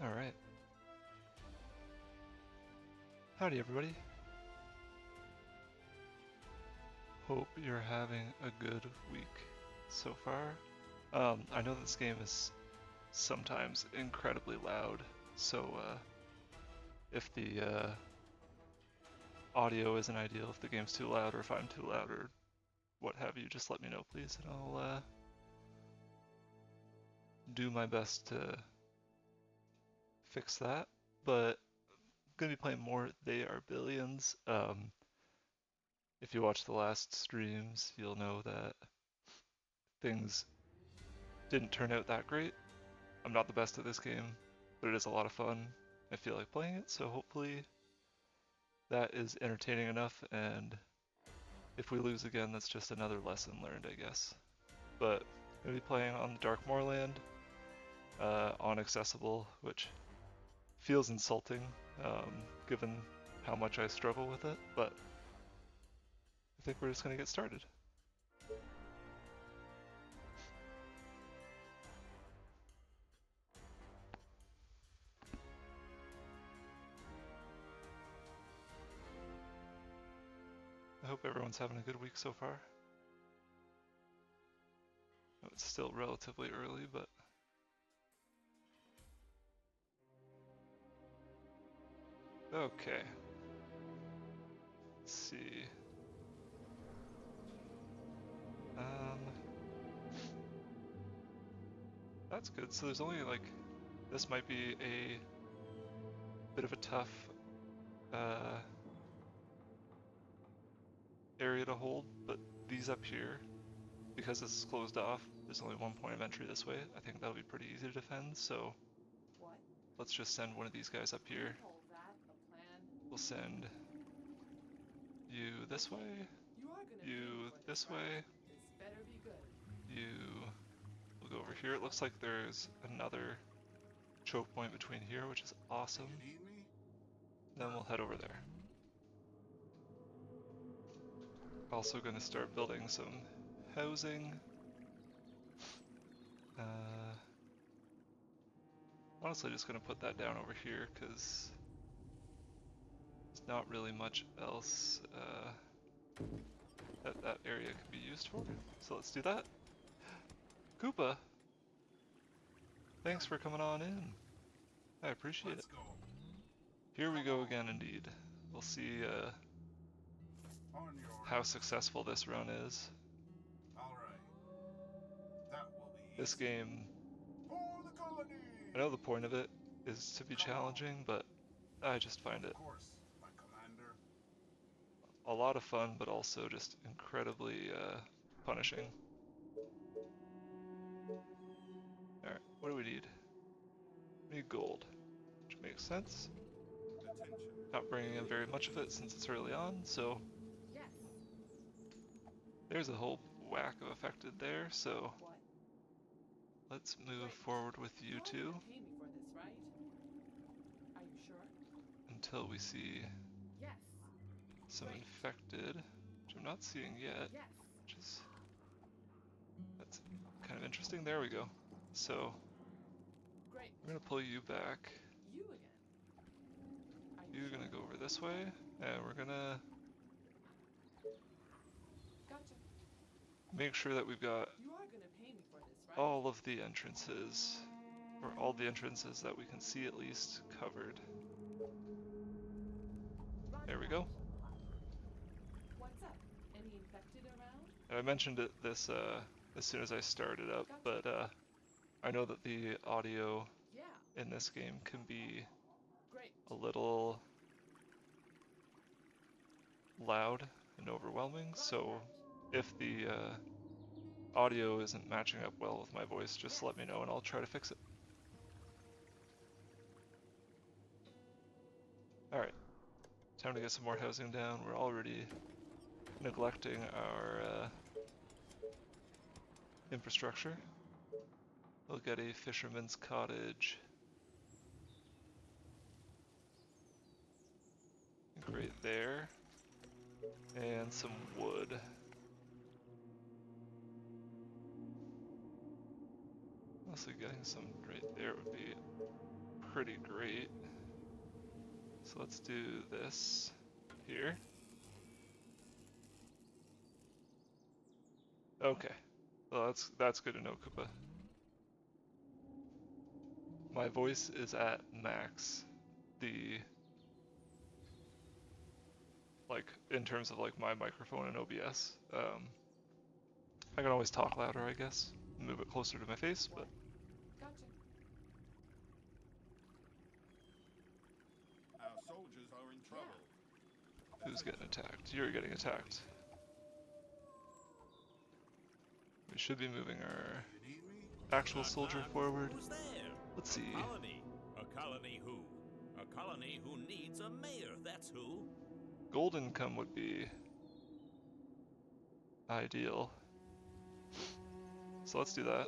Alright. Howdy everybody. Hope you're having a good week so far. I know this game is sometimes incredibly loud, so if the audio isn't ideal, if the game's too loud or if I'm too loud or what have you, just let me know please and I'll do my best to fix that. But I'm gonna be playing more They Are Billions. If you watch the last streams, you'll know that things didn't turn out that great. I'm not the best at this game, but it is a lot of fun. I feel like playing it, so hopefully that is entertaining enough, and if we lose again, that's just another lesson learned, I guess. But I'm going to be playing on the Dark Moorland, on accessible, which feels insulting, given how much I struggle with it, but I think we're just going to get started. I hope everyone's having a good week so far. It's still relatively early, but okay. Let's see. That's good. So there's only like, this might be a bit of a tough area to hold, but these up here, because this is closed off, there's only one point of entry this way. I think that'll be pretty easy to defend, so let's just send one of these guys up here. We'll send you this way, you this way, you... We'll go over here. It looks like there's another choke point between here, which is awesome. Then we'll head over there. Also going to start building some housing. Honestly, just going to put that down over here because there's not really much else that area could be used for. So let's do that. Koopa, thanks for coming on in. I appreciate it. Here we go again, indeed. We'll see how successful this run is. This game, I know the point of it is to be challenging, but I just find it a lot of fun, but also just incredibly punishing. Alright, what do we need? We need gold, which makes sense. Not bringing in very much of it since it's early on, so there's a whole whack of affected there, so let's move forward with you two until we see some infected, which I'm not seeing yet, which is, that's kind of interesting. There we go. So we're gonna pull you back. You're gonna go over this way, and we're gonna make sure that we've got all of the entrances, or all the entrances that we can see at least, covered. There we go. And I mentioned this as soon as I started up, but I know that the audio in this game can be a little loud and overwhelming, so if the audio isn't matching up well with my voice, just let me know and I'll try to fix it. Alright, time to get some more housing down. We're already neglecting our infrastructure. We'll get a fisherman's cottage. Right there. And some wood. Also getting some right there would be pretty great. So let's do this here. Okay. Well, that's good to know, Koopa. My voice is at max. Like, in terms of like my microphone and OBS. I can always talk louder, I guess. Move it closer to my face, but... Gotcha. Our soldiers are in trouble. Who's getting attacked? You're getting attacked. We should be moving our actual soldier forward. Who's there? Let's see. A colony. A colony who? A colony who needs a mayor, that's who. Gold income would be ideal. So let's do that.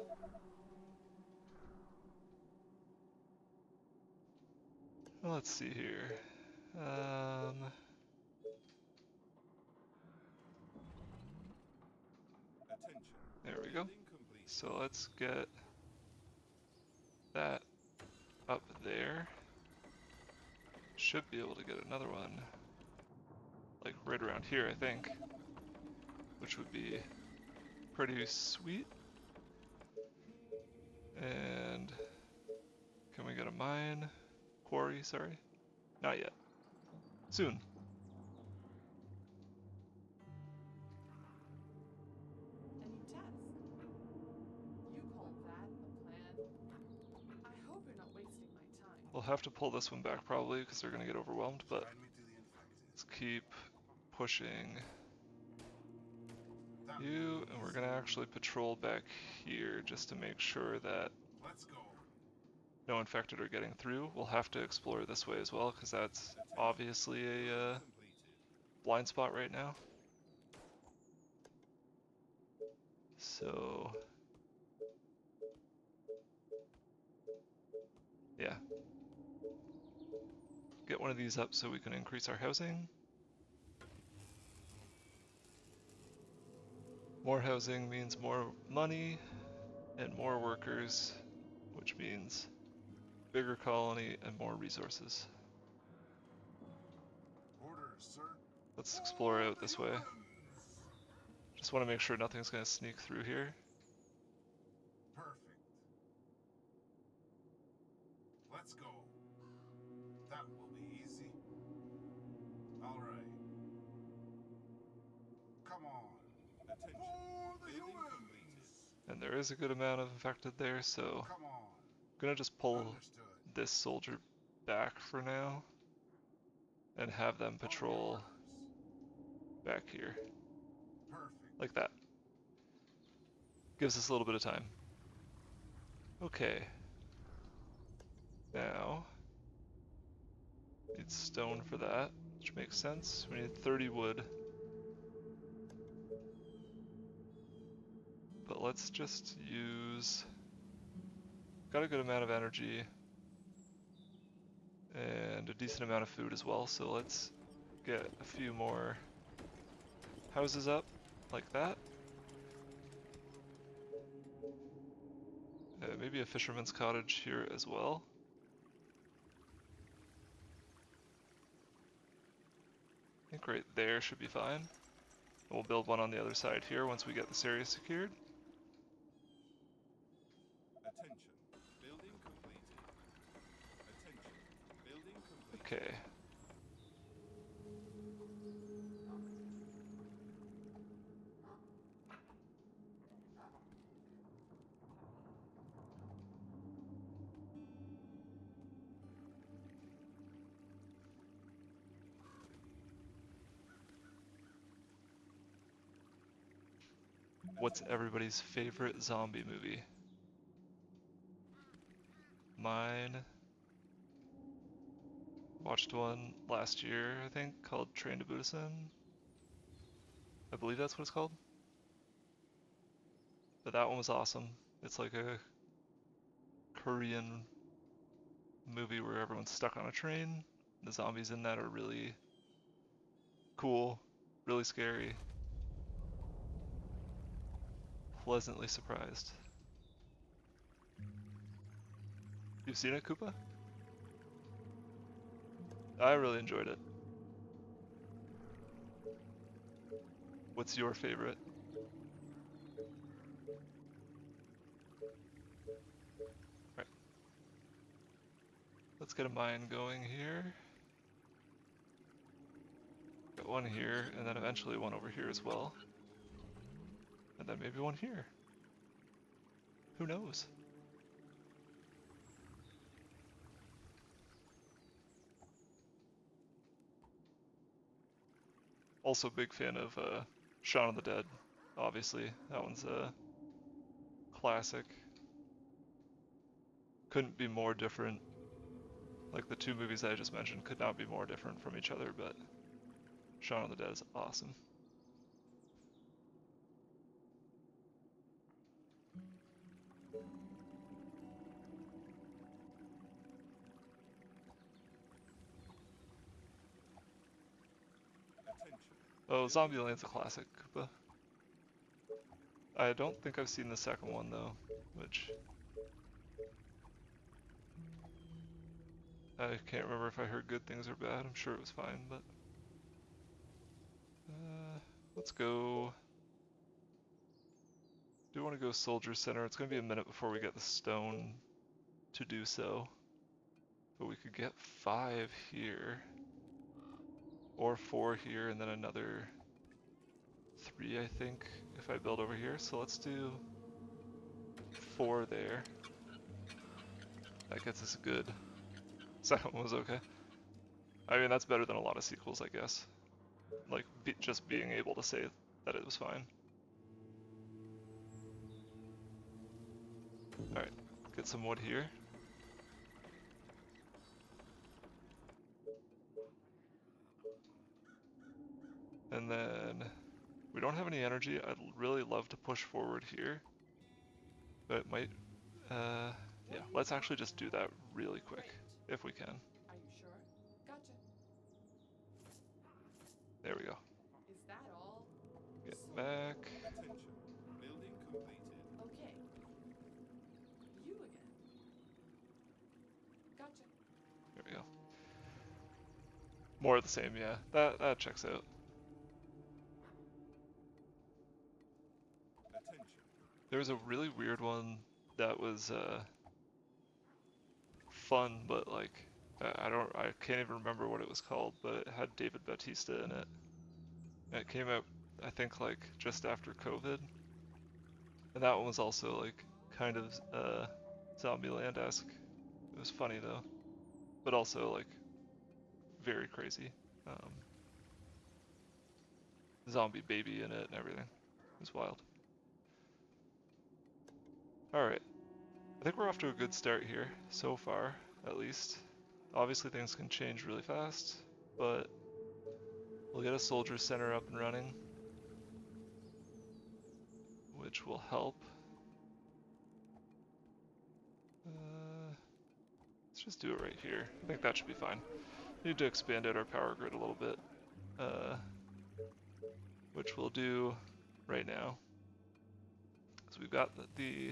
Let's see here. Attention. There we go. Building complete. So let's get that up there. Should be able to get another one, like right around here, I think, which would be pretty sweet. And can we get a mine? Quarry, sorry. Not yet. Soon. A new task. You call that a plan? I hope you're not wasting my time. We'll have to pull this one back probably because they're going to get overwhelmed, but let's keep pushing you, and we're going to actually patrol back here just to make sure that no infected are getting through. We'll have to explore this way as well because that's obviously a blind spot right now. So yeah, get one of these up so we can increase our housing. More housing means more money and more workers, which means bigger colony and more resources. Let's explore out this way. Just want to make sure nothing's going to sneak through here. Perfect. Let's go. That will be easy. All right. Come on. Attention. For the Building humans. completed. And there is a good amount of infected there, so Come on. I'm going to just pull Understood. this soldier back for now and have them patrol back here. Perfect. Like that. Gives us a little bit of time. Okay. Now, need stone for that, which makes sense. We need 30 wood. But let's just use... Got a good amount of energy and a decent amount of food as well, so let's get a few more houses up like that. Maybe a fisherman's cottage here as well. I think right there should be fine. We'll build one on the other side here once we get this area secured. Attention. Building completed. Attention. Building completed. Okay. What's everybody's favorite zombie movie? Mine. Watched one last year, I think, called Train to Busan. I believe that's what it's called. But that one was awesome. It's like a Korean movie where everyone's stuck on a train. The zombies in that are really cool, really scary. Pleasantly surprised. You've seen it, Koopa? I really enjoyed it. What's your favorite? Alright. Let's get a mine going here. Got one here, and then eventually one over here as well. And then maybe one here. Who knows? Also big fan of Shaun of the Dead, obviously. That one's a classic. Couldn't be more different. Like the two movies I just mentioned could not be more different from each other, but Shaun of the Dead is awesome. Attention. Oh, Zombieland's a classic, but I don't think I've seen the second one though, which I can't remember if I heard good things or bad. I'm sure it was fine, but let's go. Do want to go Soldier Center. It's gonna be a minute before we get the stone to do so, but we could get 5 here, or 4 here, and then another 3, I think, if I build over here. So let's do 4 there. That gets us good. Second one was okay. I mean, that's better than a lot of sequels, I guess. Like, just being able to say that it was fine. Alright, get some wood here. And then, we don't have any energy. I'd really love to push forward here. But it might, yeah, let's actually just do that really quick, if we can. Are you sure? Gotcha. There we go. Is that all? Get So- back. Attention. Building completed. Okay. You again. Gotcha. There we go. More of the same, yeah. That checks out. Attention. There was a really weird one that was fun, but like I can't even remember what it was called, but it had David Bautista in it. And it came out, I think, like just after COVID. And that one was also like kind of Zombieland-esque. It was funny though, but also like very crazy. Zombie baby in it and everything. It was wild. Alright. I think we're off to a good start here, so far, at least. Obviously things can change really fast, but we'll get a soldier center up and running, which will help. Let's just do it right here. I think that should be fine. Need to expand out our power grid a little bit, which we'll do right now. So we've got the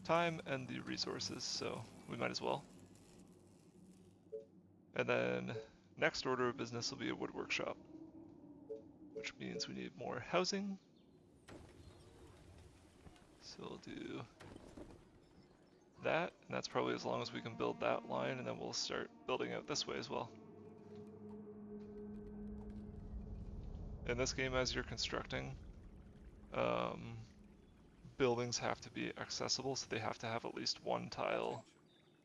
time and the resources, so we might as well. And then next order of business will be a wood workshop, which means we need more housing. So we'll do that, and that's probably as long as we can build that line, and then we'll start building out this way as well. In this game, as you're constructing, buildings have to be accessible, so they have to have at least one tile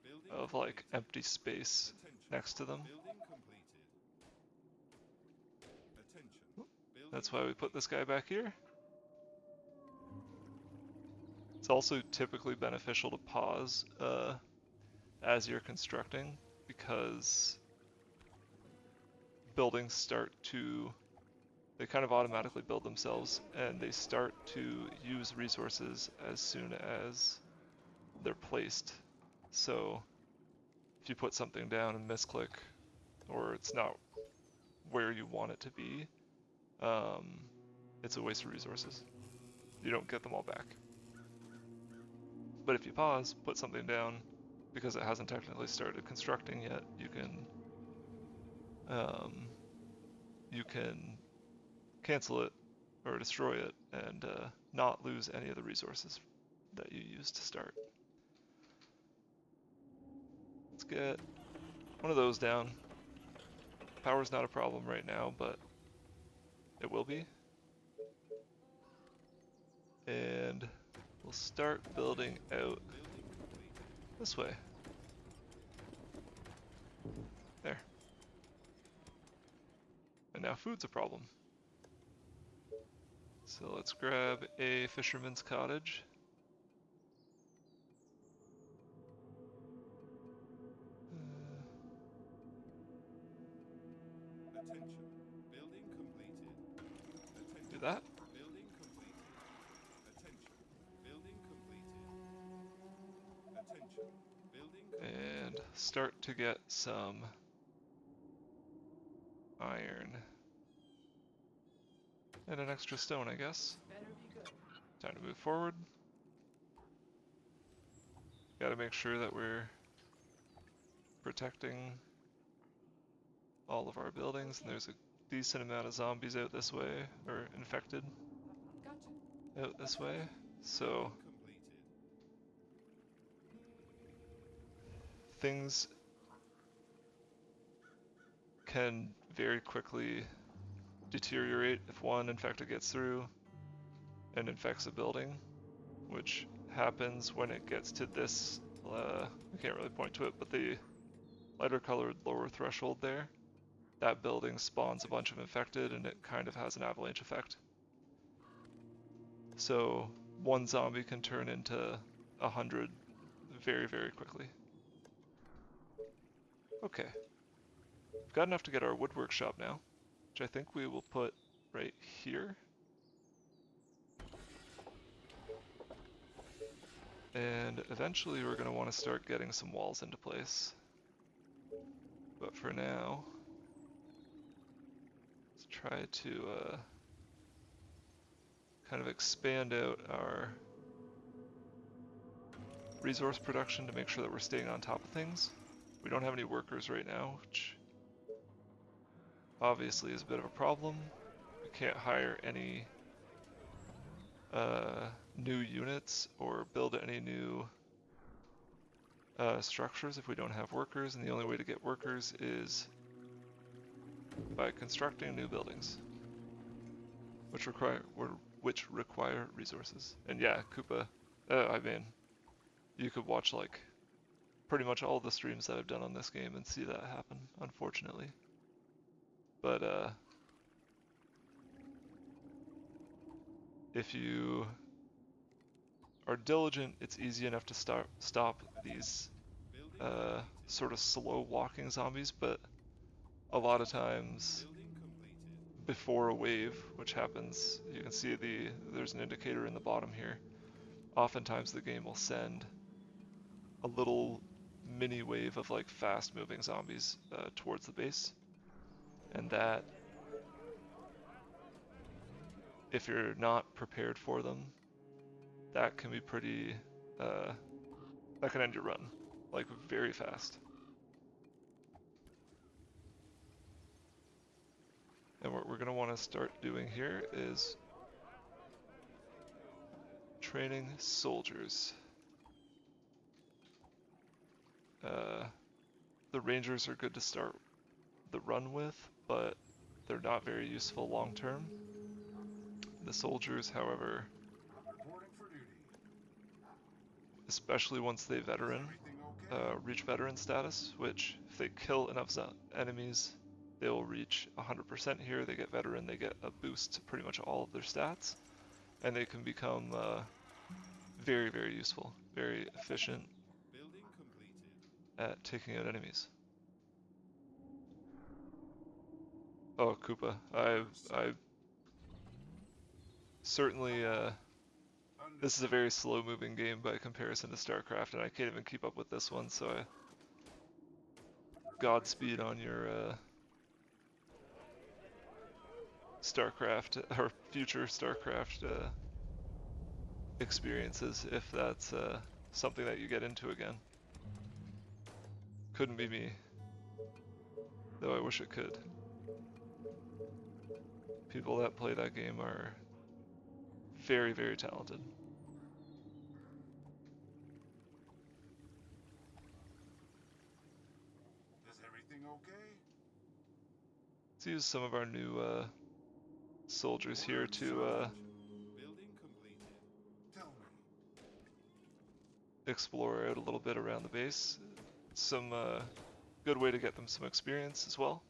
Building of like completed. empty space Attention. next to them. Building completed. Attention. Building That's why we put this guy back here. It's also typically beneficial to pause as you're constructing, because buildings start to, they kind of automatically build themselves, and they start to use resources as soon as they're placed. So if you put something down and misclick, or it's not where you want it to be, it's a waste of resources. You don't get them all back. But if you pause, put something down, because it hasn't technically started constructing yet, you can you can cancel it or destroy it and not lose any of the resources that you used to start. Let's get one of those down. Power's not a problem right now, but it will be. And we'll start building out this way. There. And now food's a problem. So let's grab a fisherman's cottage. Attention. Building completed. Attention. Do that. Building completed. Attention. Building completed. Attention. Building completed. And start to get some iron. And an extra stone, I guess. Better be good. Time to move forward. Gotta make sure that we're protecting all of our buildings, and there's a decent amount of zombies out this way, or infected Gotcha. out this way. So Completed. things can very quickly deteriorate if one infected gets through and infects a building, which happens when it gets to this, I can't really point to it, but the lighter colored lower threshold there, that building spawns a bunch of infected and it kind of has an avalanche effect. So one zombie can turn into 100 very, very quickly. Okay. We've got enough to get our wood workshop now, which I think we will put right here. And eventually we're going to want to start getting some walls into place. But for now, let's try to kind of expand out our resource production to make sure that we're staying on top of things. We don't have any workers right now, which obviously is a bit of a problem. We can't hire any new units or build any new structures if we don't have workers, and the only way to get workers is by constructing new buildings, which require resources. And yeah, Koopa, I mean, you could watch like pretty much all the streams that I've done on this game and see that happen, unfortunately. But if you are diligent, it's easy enough to stop these sort of slow walking zombies, but a lot of times before a wave, which happens, you can see there's an indicator in the bottom here. Oftentimes the game will send a little mini wave of like fast moving zombies towards the base, and that, if you're not prepared for them, that can be pretty, that can end your run, like very fast. And what we're going to want to start doing here is training soldiers. The rangers are good to start the run with, but they're not very useful long term. The soldiers, however, Reporting for duty. especially once they veteran, Everything okay? reach veteran status, which if they kill enough enemies, they will reach 100% here. They get veteran, they get a boost to pretty much all of their stats, and they can become very, very useful, very efficient Building completed. at taking out enemies. Oh, Koopa, I certainly, this is a very slow moving game by comparison to StarCraft, and I can't even keep up with this one, so Godspeed on your StarCraft, or future StarCraft experiences, if that's something that you get into again. Couldn't be me. though I wish it could. People that play that game are very, very talented. Is everything okay? Let's use some of our new soldiers here to Building completed. Tell me. explore out a little bit around the base. Some good way to get them some experience as well.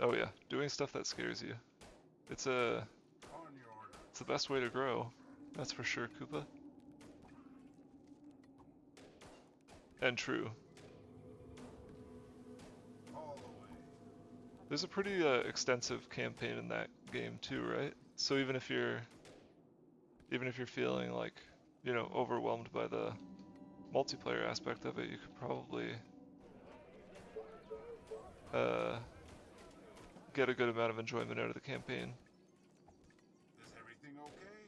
Oh yeah, doing stuff that scares you. It's On your order. the best way to grow. That's for sure, Koopa. And true. All the way. There's a pretty extensive campaign in that game too, right? So even if you're feeling like, you know, overwhelmed by the multiplayer aspect of it, you could probably get a good amount of enjoyment out of the campaign. Is everything okay?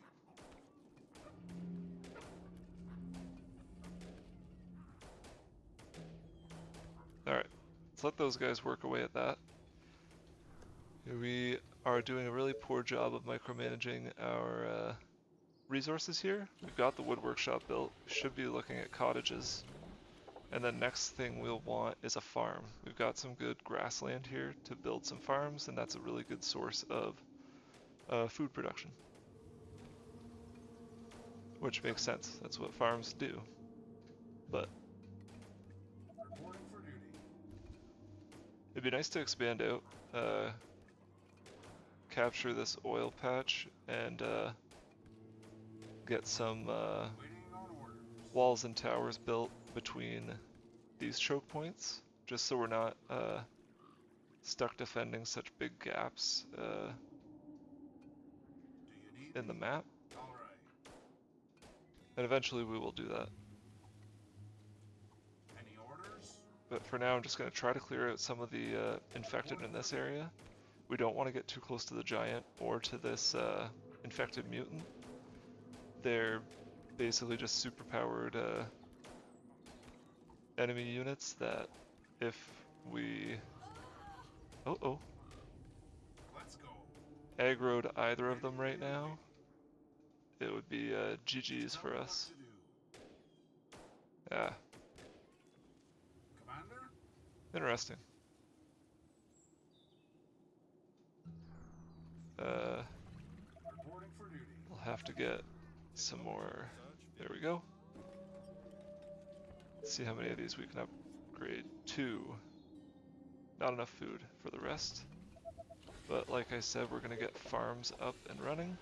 Alright, let's let those guys work away at that. We are doing a really poor job of micromanaging our resources here. We've got the wood workshop built. We should be looking at cottages. And then next thing we'll want is a farm. We've got some good grassland here to build some farms, and that's a really good source of food production. Which makes sense. That's what farms do. But Reporting for duty. it'd be nice to expand out, capture this oil patch, and get some Waiting on orders. walls and towers built between these choke points, just so we're not stuck defending such big gaps Do you need in the me? map. All right. And eventually we will do that. Any orders? But for now I'm just going to try to clear out some of the infected in this area. We don't want to get too close to the giant or to this infected mutant. They're basically just superpowered enemy units that if we Let's go. aggroed either of them right now, it would be GG's Tell for me what us. to do. Yeah, Commander? interesting. Reporting for duty. We'll have to get some more. There we go. Let's see how many of these we can upgrade. 2. Not enough food for the rest. But like I said, we're gonna get farms up and running.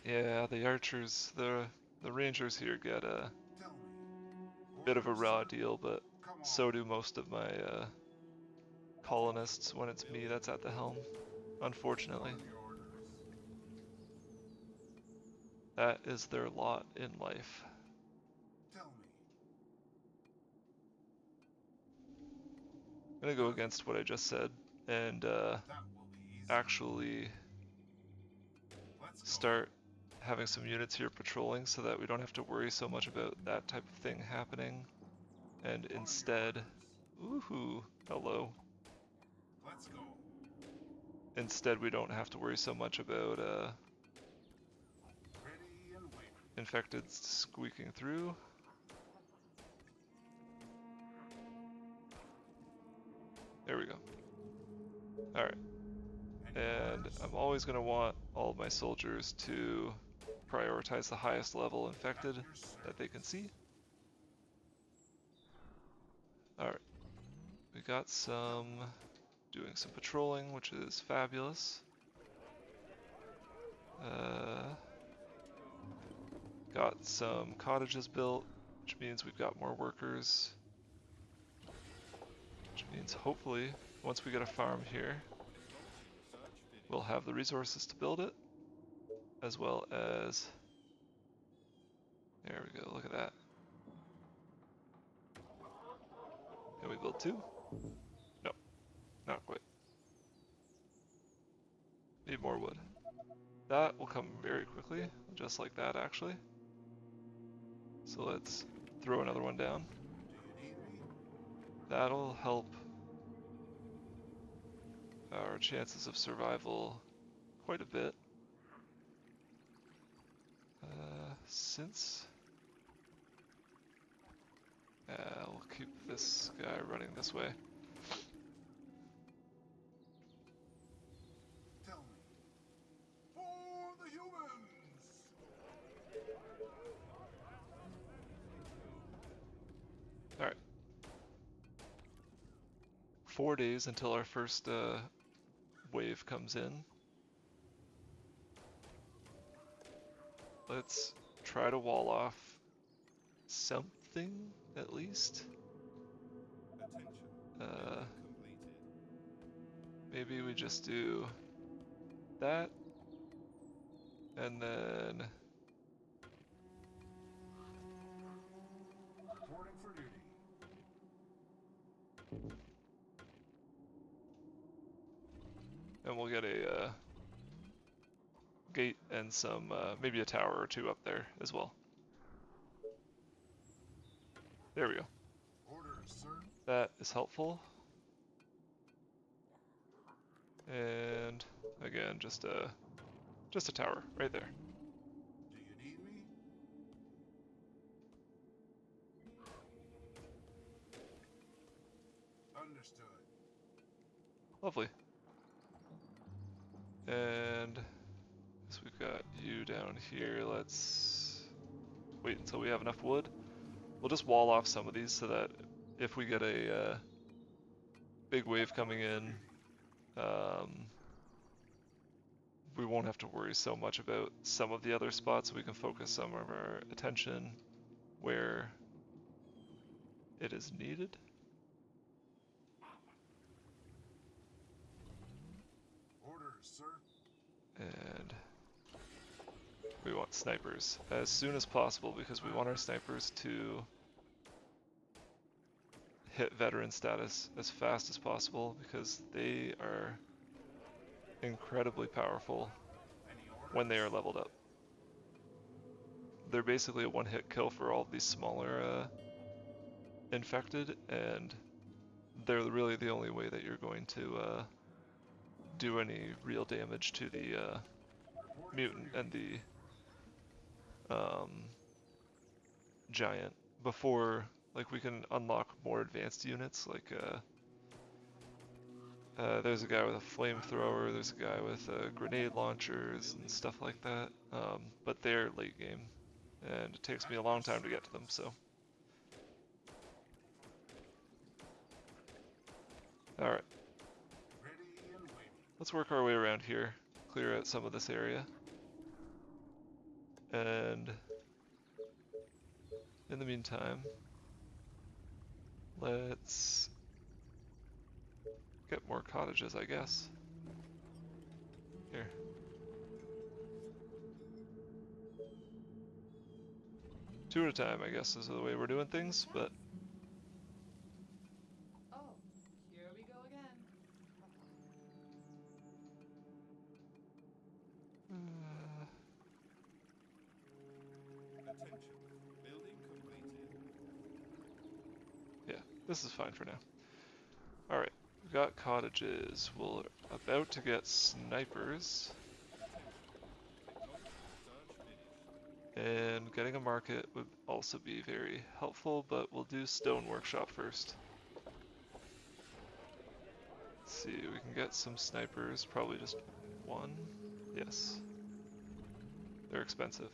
Yeah, the archers, the rangers here get a Tell me. bit of a Orders, raw sir? deal, but Come on. so do most of my colonists when it's me that's at the helm, unfortunately. On your orders. That is their lot in life. Tell me. I'm gonna go against what I just said and That will be easy. actually Let's go. start having some units here patrolling so that we don't have to worry so much about that type of thing happening. And On your instead, orders. woohoo, hello. Let's go. Instead, we don't have to worry so much about Ready and waiting. infected squeaking through. There we go. Alright, Any and orders? I'm always going to want all of my soldiers to prioritize the highest level infected At your service. that they can see. Alright, we got doing some patrolling, which is fabulous. Got some cottages built, which means we've got more workers. Which means hopefully, once we get a farm here, we'll have the resources to build it, as well as, there we go, look at that. Can we build 2? No, not quite. Need more wood. That will come very quickly, just like that actually. So let's throw another one down. Do you need me? That'll help our chances of survival quite a bit. Since we'll keep this guy running this way. Tell me. For the humans! Alright. 4 days until our first wave comes in. Let's try to wall off something at least. Attention. Uh, Building completed. maybe we just do that, and then Reporting for duty. we'll get a gate and some maybe a tower or two up there as well. There we go. Orders, sir. That is helpful. And again, just a tower right there. Do you need me? Understood. Lovely. And so we've got you down here. Let's wait until we have enough wood. We'll just wall off some of these so that if we get a big wave coming in, we won't have to worry so much about some of the other spots. We can focus some of our attention where it is needed. Orders, sir. And we want snipers as soon as possible because we want our snipers to hit veteran status as fast as possible because they are incredibly powerful Any orders? when they are leveled up. They're basically a one-hit kill for all of these smaller infected, and they're really the only way that you're going to do any real damage to the mutant and the giant before, like, we can unlock more advanced units. Like there's a guy with a flamethrower, there's a guy with grenade launchers and stuff like that, but they're late game and it takes me a long time to get to them. So alright, Ready and waiting. let's work our way around here, clear out some of this area, and in the meantime, let's get more cottages, I guess. Here. Two at a time, I guess, is the way we're doing things, but Oh, here we go again. Attention. Building completed. yeah, this is fine for now. Alright, we've got cottages. We're about to get snipers. Search finished. And getting a market would also be very helpful, but we'll do stone workshop first. Let's see, we can get some snipers, probably just one. Yes. They're expensive.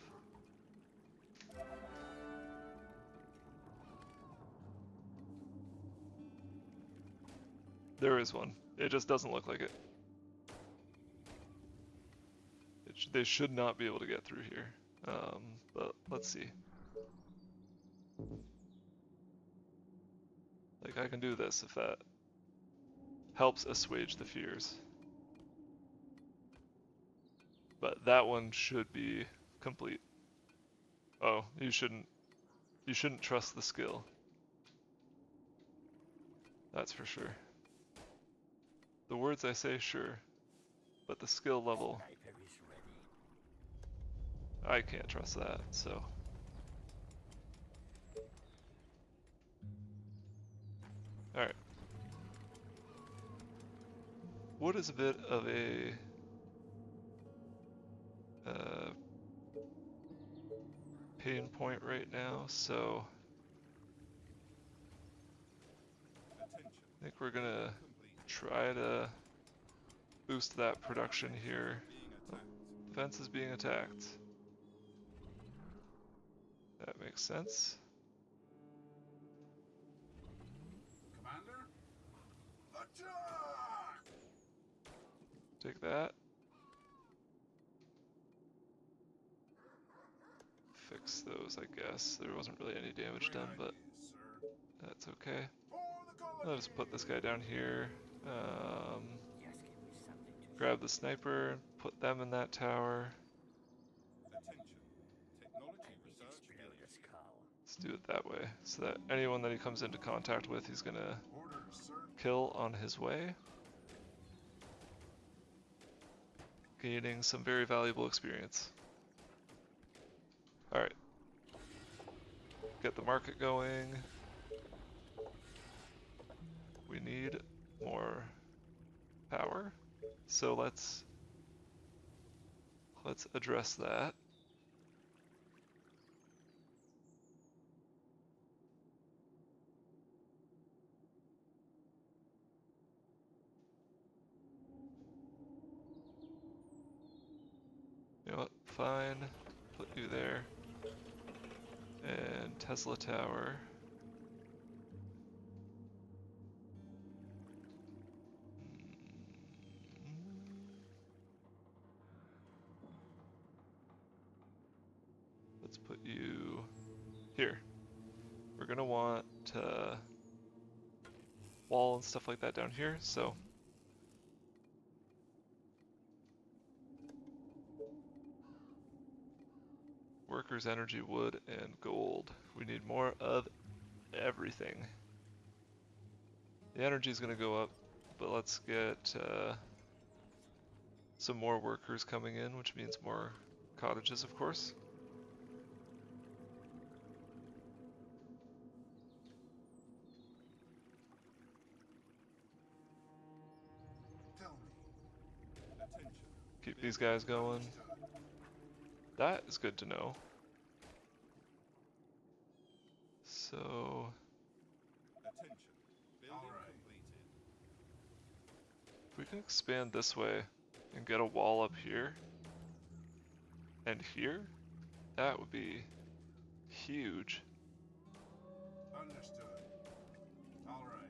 There is one. It just doesn't look like it. They should not be able to get through here. But let's see. Like, I can do this if that helps assuage the fears. But that one should be complete. Oh, you shouldn't trust the skill. That's for sure. The words I say, sure, but the skill level, I can't trust that, so. Alright. Wood is a bit of a pain point right now, so Attention. I think we're gonna Building completed. try to boost that production here. Being Oh, attacked. the fence is being attacked. That makes sense. Commander? Attack! Take that. Fix those, I guess. There wasn't really any damage Great done, but ideas, sir. that's okay. For the colony! I'll just put this guy down here. Grab the sniper, put them in that tower. Attention. Technology research finished. Let's do it that way, so that anyone that he comes into contact with, he's gonna Orders, sir. kill on his way. Gaining some very valuable experience. Alright. Get the market going. We need more power. So let's address that. You know what? Fine. Put you there. And Tesla Tower. Let's put you here. We're gonna want wall and stuff like that down here, so workers, energy, wood, and gold. We need more of everything. The energy is gonna go up, but let's get some more workers coming in, which means more cottages, of course. Tell me. Attention. Keep these guys going. That is good to know. So Attention. Building Alright. completed. if we can expand this way and get a wall up here and here, that would be huge. Understood. Alright.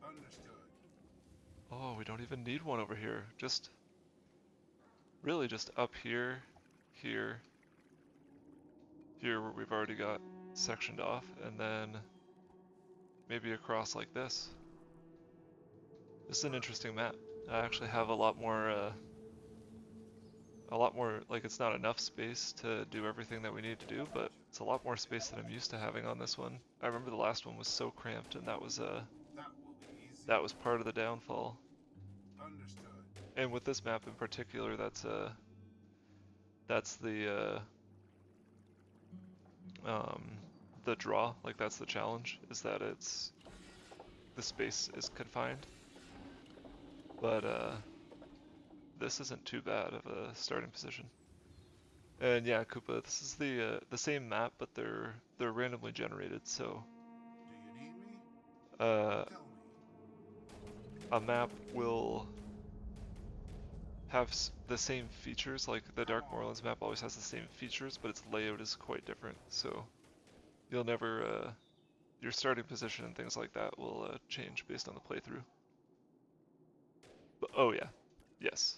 Understood. Oh, we don't even need one over here. Just really just up here, here, here where we've already got sectioned off, and then maybe across like this. This is an interesting map. I actually have a lot more, like it's not enough space to do everything that we need to do, but it's a lot more space than I'm used to having on this one. I remember the last one was so cramped, and that was That will be easy. that was part of the downfall. Understood. And with this map in particular, that's the draw, like that's the challenge, is that the space is confined. But this isn't too bad of a starting position. And yeah, Koopa, this is the same map, but they're randomly generated, so Do you need me? uh, Tell me. a map will have the same features, like the Dark Moorlands map always has the same features, but its layout is quite different, so you'll never, your starting position and things like that will change based on the playthrough. But, oh yeah, yes.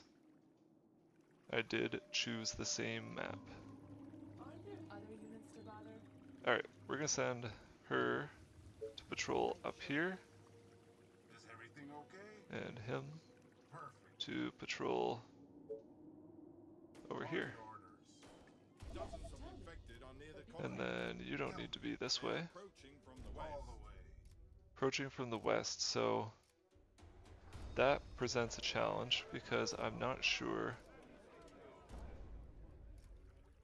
I did choose the same map. Aren't there other units to bother? Alright, we're gonna send her to patrol up here, Is everything okay? and him Perfect. to patrol over On here. your orders. Dozens of infected are near the And colony. then you don't need to be this way. Approaching from the All west. the way. Approaching from the west, so that presents a challenge because I'm not sure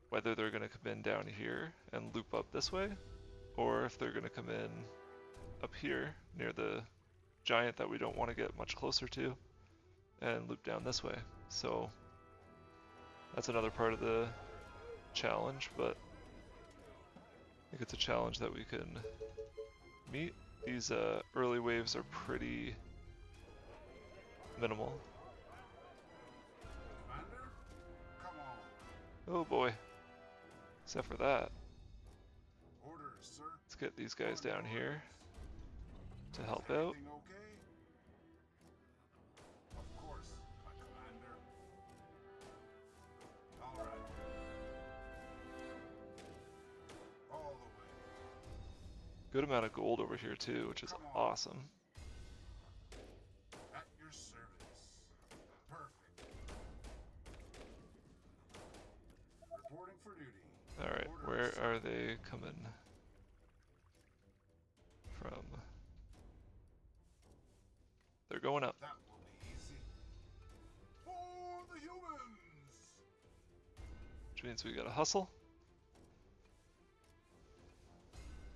whether they're going to come in down here and loop up this way, or if they're going to come in up here near the giant that we don't want to get much closer to and loop down this way. So that's another part of the challenge, but I think it's a challenge that we can meet. These early waves are pretty minimal. Commander? Come on. Oh boy. Except for that. Orders, sir. Let's get these guys down here to help Is out. everything okay? Of course, my commander. All right. All the way. Good amount of gold over here too, which is awesome. At your service. Perfect. Reporting for duty. Alright, where are they coming from? They're going up. That will be easy. For the humans! Which means we gotta hustle.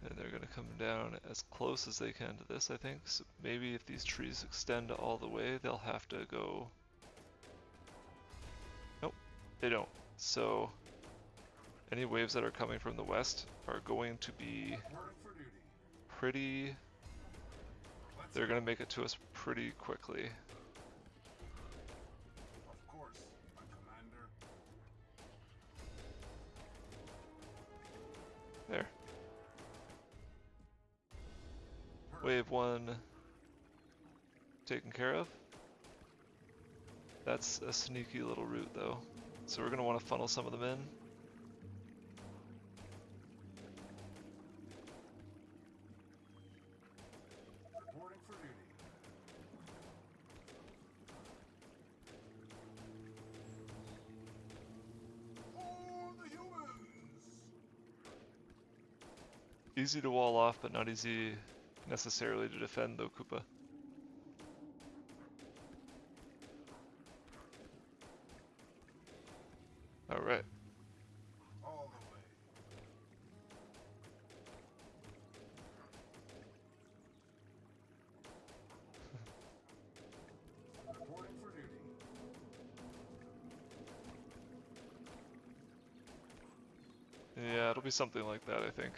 And they're gonna come down as close as they can to this, I think. So maybe if these trees extend all the way, they'll have to go... Nope, they don't. So any waves that are coming from the west are going to be Reporting for duty. pretty... They're gonna make it to us pretty quickly. Of course, my commander. There. Perfect. Wave 1 taken care of. That's a sneaky little route though. So we're going to want to funnel some of them in. Reporting for duty. For the humans! Easy to wall off, but not easy necessarily to defend though, Koopa. Alright. All the way. Reporting for duty. Yeah, it'll be something like that, I think.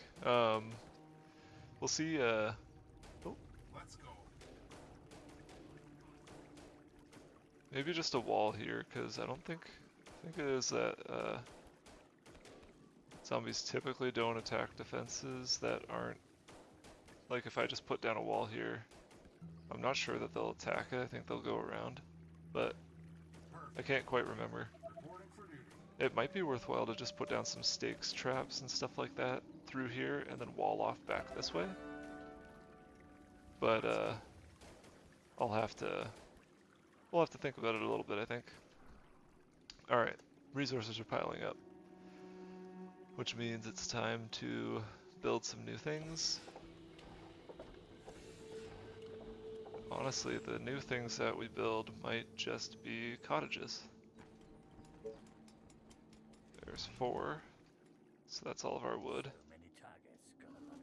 We'll see, Let's go. maybe just a wall here, because I think it is that, zombies typically don't attack defenses that aren't, like if I just put down a wall here, I'm not sure that they'll attack it, I think they'll go around, but I can't quite remember. Reporting for duty. It might be worthwhile to just put down some stakes, traps, and stuff like that through here, and then wall off back this way. But we'll have to think about it a little bit, I think. Alright, resources are piling up, which means it's time to build some new things. Honestly, the new things that we build might just be cottages. There's 4, so that's all of our wood. So many targets gonna love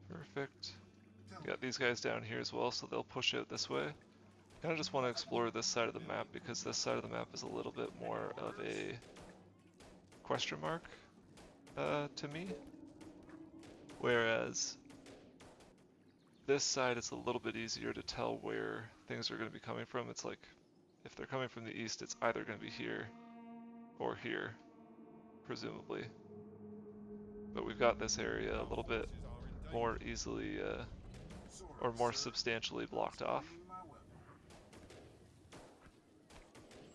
it. Perfect. Got these guys down here as well, so they'll push out this way. Kind of just want to explore this side of the map because this side of the map is a little bit more of a question mark to me. Whereas this side is a little bit easier to tell where things are going to be coming from. It's like if they're coming from the east, it's either going to be here or here, presumably. But we've got this area a little bit more easily or more substantially blocked off.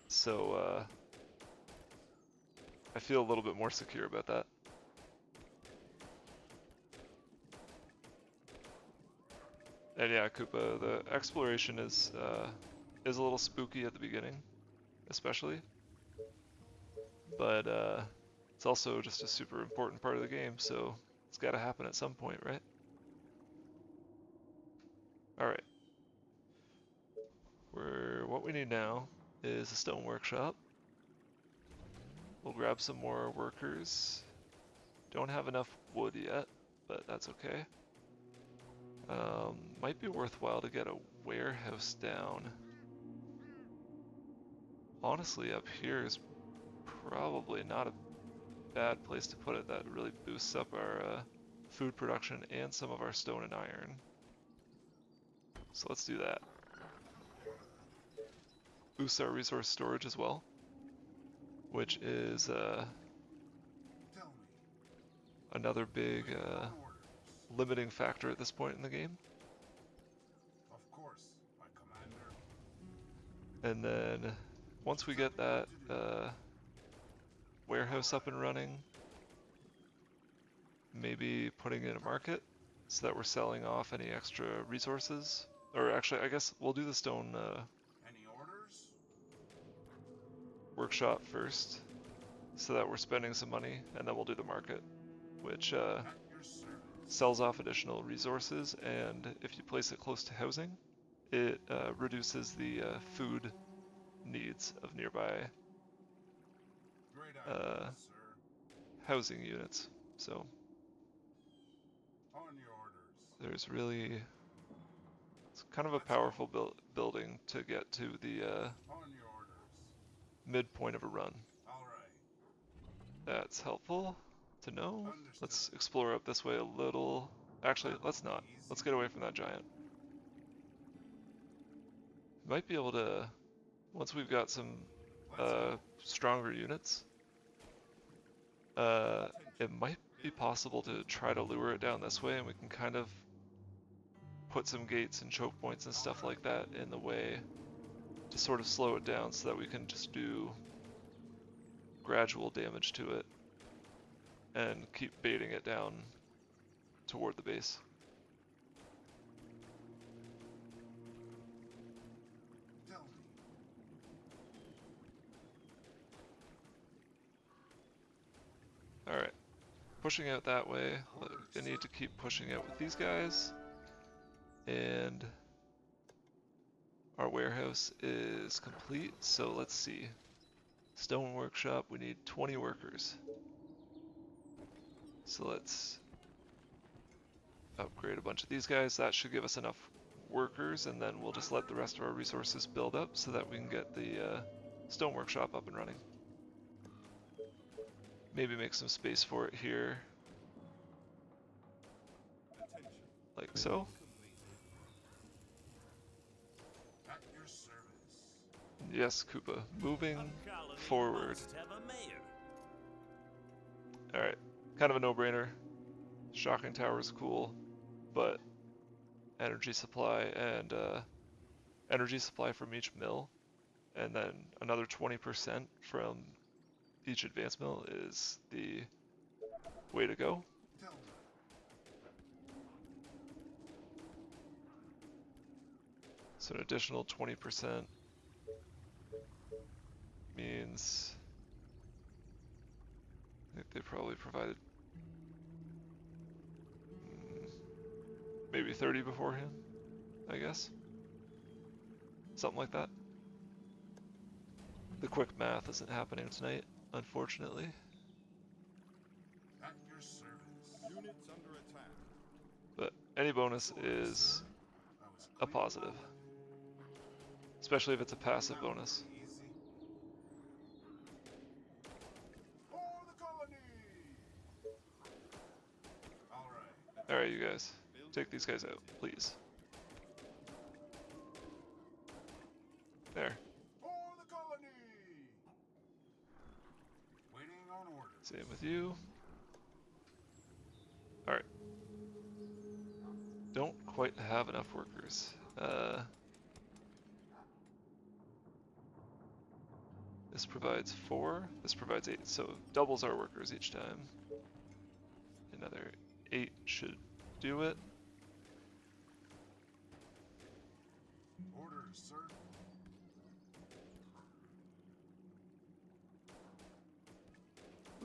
So I feel a little bit more secure about that. And yeah, Koopa, the exploration is a little spooky at the beginning, especially. But it's also just a super important part of the game, so it's got to happen at some point, right? Alright. What we need now is a stone workshop. We'll grab some more workers. Don't have enough wood yet, but that's okay. Might be worthwhile to get a warehouse down. Honestly, up here is probably not a bad place to put it. That really boosts up our food production and some of our stone and iron. So let's do that. Boosts our resource storage as well, which is Tell me. another big Waiting on orders. limiting factor at this point in the game. Of course, my commander. And then once we get that warehouse up and running, maybe putting in a market so that we're selling off any extra resources. Or actually, I guess we'll do the stone Any orders? workshop first so that we're spending some money, and then we'll do the market, which At your service. sells off additional resources, and if you place it close to housing, it reduces the food needs of nearby Great idea, sir. housing units. So On your orders. there's really, it's kind of a Let's go. powerful building to get to the On your orders. midpoint of a run. All right. That's helpful to know. Understood. Let's explore up this way a little. Actually, let's not. Let's get away from that giant. Might be able to, once we've got some Let's go. stronger units, it might be possible to try to lure it down this way, and we can kind of put some gates and choke points and stuff like that in the way to sort of slow it down so that we can just do gradual damage to it and keep baiting it down toward the base. Tell me. Alright, pushing out that way. I need to keep pushing out with these guys. And our warehouse is complete, so let's see. Stone workshop, we need 20 workers. So let's upgrade a bunch of these guys. That should give us enough workers, and then we'll just let the rest of our resources build up so that we can get the stone workshop up and running. Maybe make some space for it here, Attention. like so. At your service. Yes, Koopa. Moving A colony forward. must have a mayor. Alright, kind of a no-brainer. Shocking Tower is cool, but energy supply and energy supply from each mill, and then another 20% from each advanced mill is the way to go. Tell me. So an additional 20% means I think they probably provided maybe 30 beforehand, I guess. Something like that. The quick math isn't happening tonight, unfortunately. At your service. Units under attack. But any bonus is I was a clear. positive. Especially if it's a passive bonus. Easy. For the colony. All right. Alright, you guys. Take these guys out, please. There. For the colony. Waiting on orders. Same with you. Alright. Don't quite have enough workers. This provides 4, this provides 8, so doubles our workers each time. Another 8 should do it. Orders, sir.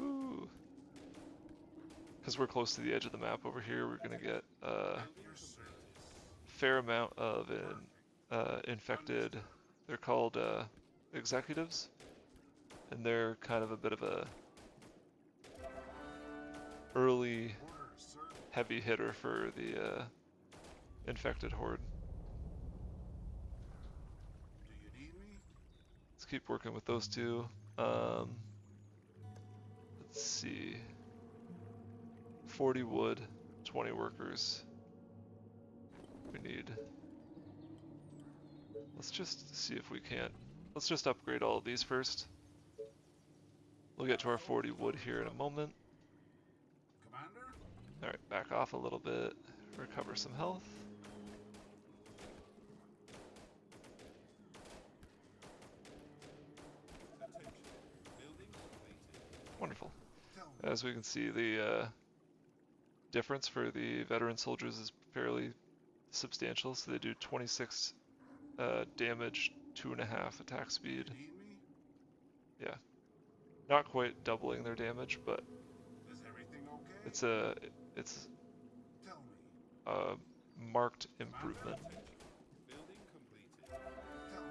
Ooh. Because we're close to the edge of the map over here, we're gonna get a At your service. fair amount of infected, they're called executives. and they're kind of a bit of a early Orders, sir. heavy hitter for the infected horde. Do you need me? Let's keep working with those two. Let's see. 40 wood, 20 workers. We need. Let's just see if we can't. Let's just upgrade all of these first. We'll get to our 40 wood here in a moment. Commander? Alright, back off a little bit. Recover some health. Attention. Building completed. Wonderful. Tell me. As we can see, the difference for the veteran soldiers is fairly substantial. So they do 26 damage, 2.5 attack speed. Do you need me? Yeah, not quite doubling their damage, but Is everything okay? it's Tell me. a marked improvement. Attention. Building completed. Tell me.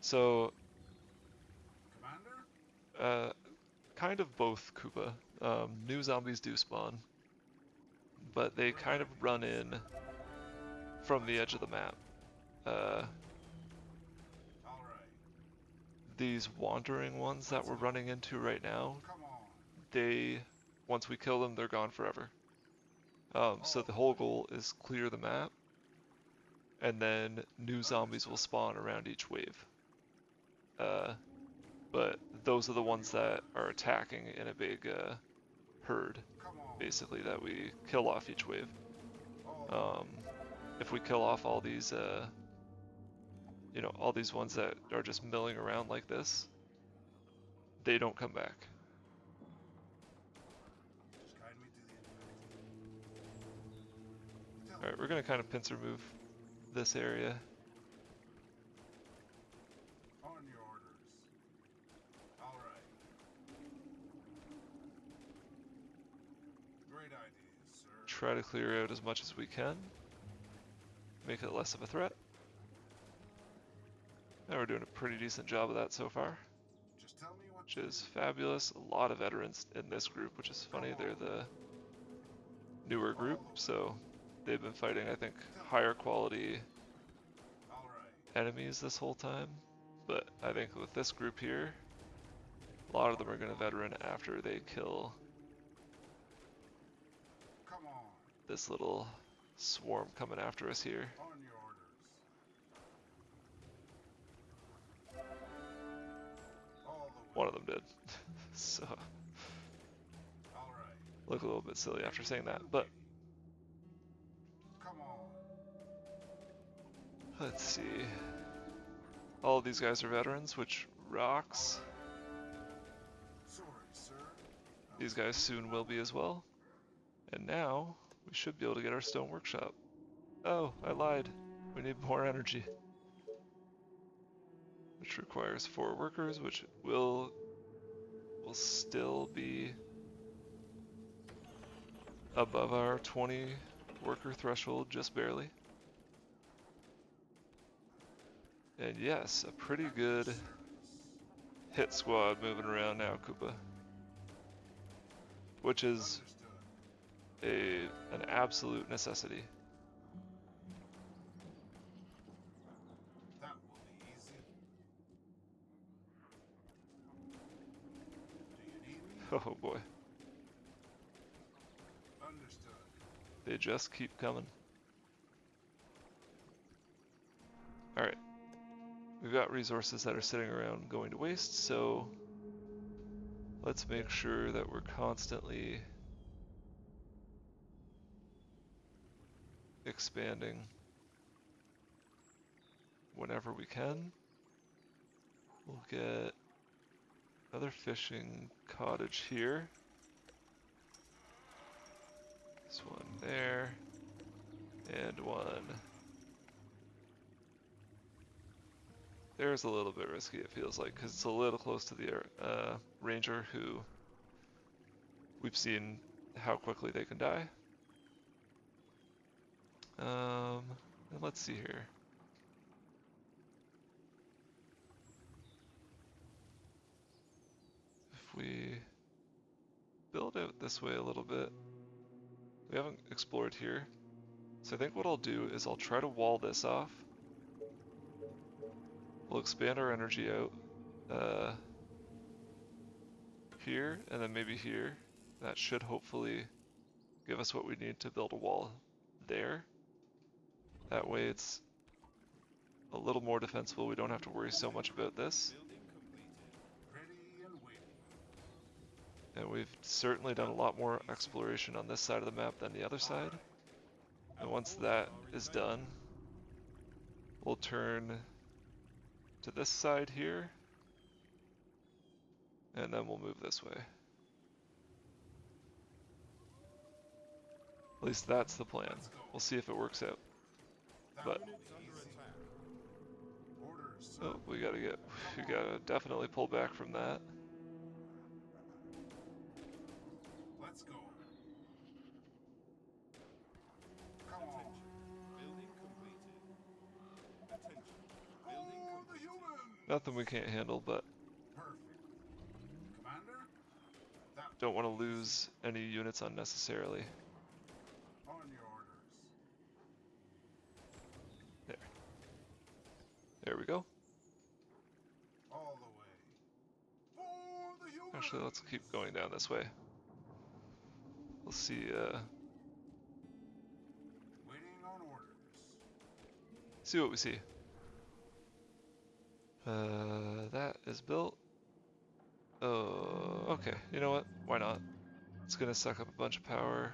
So, Commander? kind of both, Koopa. New zombies do spawn, but they kind of run in from the edge of the map. Alright. These wandering ones that we're running into right now, Come on. they, once we kill them, they're gone forever. So the whole goal is clear the map, and then new zombies will spawn around each wave. But those are the ones that are attacking in a big herd, Come on. basically, that we kill off each wave. Oh, If we kill off all these, all these ones that are just milling around like this, they don't come back. just guide me to the infected. Alright, we're gonna kind of pincer move this area. On your orders. Alright. Great ideas, sir. Try to clear out as much as we can. Make it less of a threat. And we're doing a pretty decent job of that so far, Just tell me what which is fabulous. A lot of veterans in this group, which is funny. They're the newer group, so they've been fighting, I think, higher quality Alright. enemies this whole time. But I think with this group here, a lot of them are going to veteran after they kill Come on. this little swarm coming after us here. On your orders. All the way. One of them did. So, Alright. look a little bit silly after saying that, but Come on. let's see. All of these guys are veterans, which rocks. Sorry, sir. These guys soon will be as well. And now, we should be able to get our stone workshop. Oh, I lied. We need more energy. Which requires 4 workers, which will still be above our 20 worker threshold, just barely. And yes, a pretty good hit squad moving around now, Koopa. Which is Understood. an absolute necessity. That will be easy. Do you need me? Oh boy, Understood. they just keep coming. Alright, we've got resources that are sitting around going to waste, so let's make sure that we're constantly expanding whenever we can. We'll get another fishing cottage here. This one there. And one. There's a little bit risky, it feels like, because it's a little close to the ranger, who we've seen how quickly they can die. And let's see here. out this way a little bit. We haven't explored here. So I think what I'll do is I'll try to wall this off. We'll expand our energy out here and then maybe here. That should hopefully give us what we need to build a wall there. That way it's a little more defensible. We don't have to worry so much about this. Building completed. Ready and waiting. And we've certainly done a lot more exploration on this side of the map than the other side. And once that is done, we'll turn to this side here, and then we'll move this way. At least that's the plan. We'll see if it works out. But Units under attack. Orders, sir. oh, we gotta definitely pull back from that. Let's go. Come on. Building completed. Attention. Building For the completed. humans. Nothing we can't handle, but Perfect. Commander? That don't want to lose any units unnecessarily. on your orders. There we go. All the way. For the humans. Actually, let's keep going down this way. We'll see, Waiting on orders. see what we see. That is built. Oh, okay. You know what? Why not? It's gonna suck up a bunch of power.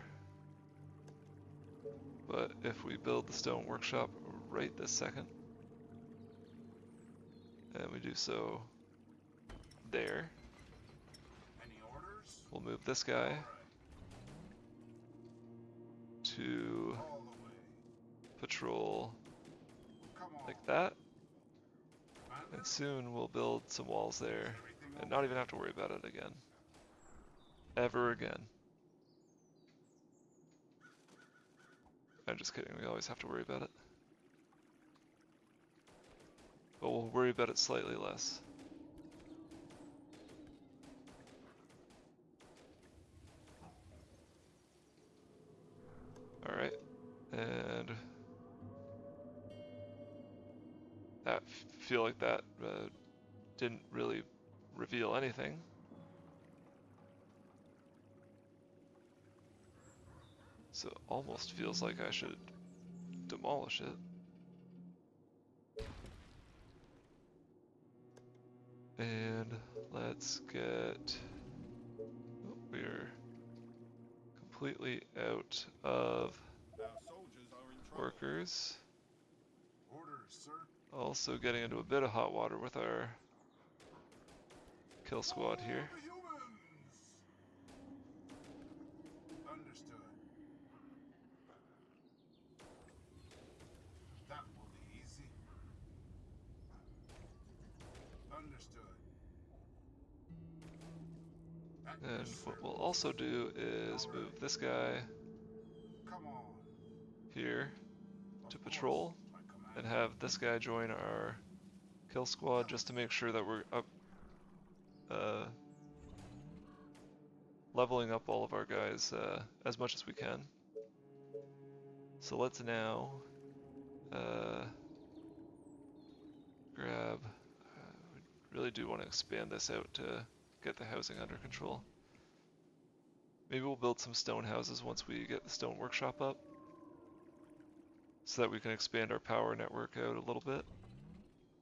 But if we build the stone workshop right this second, and we do so there, Any orders? we'll move this guy Alright. to All the way. patrol Come on. like that, Commander? and soon we'll build some walls there Everything and not even have to worry about it again. Ever again. I'm just kidding, we always have to worry about it. But we'll worry about it slightly less. Alright, and that feel like that didn't really reveal anything. So it almost feels like I should demolish it. And let's get, oh, we're completely out of Our soldiers are in trouble. workers. Orders, sir. Also getting into a bit of hot water with our kill squad here. For the humans. Understood. That will be easy. Understood. At your And what we'll service. also do is move this guy Come on. here to Of patrol course, my commander. and have this guy join our kill squad just to make sure that we're up, leveling up all of our guys as much as we can. So let's now grab, we really do want to expand this out to get the housing under control. Maybe we'll build some stone houses once we get the stone workshop up, so that we can expand our power network out a little bit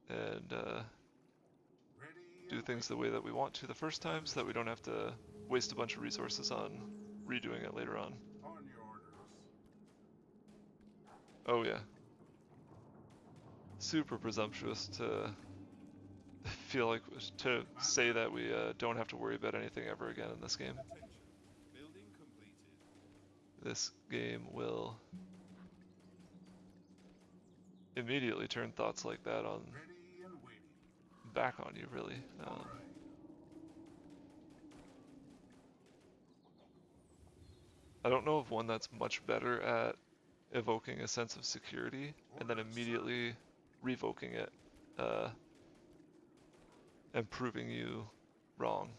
and Ready do and things the way that we want to the first time, so that we don't have to waste a bunch of resources on redoing it later on. on your orders. Oh yeah. Super presumptuous to feel like, to say that we don't have to worry about anything ever again in this game. Attention. Building completed. This game will immediately turn thoughts like that on Ready and waiting. back on you, really. All right. I don't know of one that's much better at evoking a sense of security and then immediately revoking it and proving you wrong.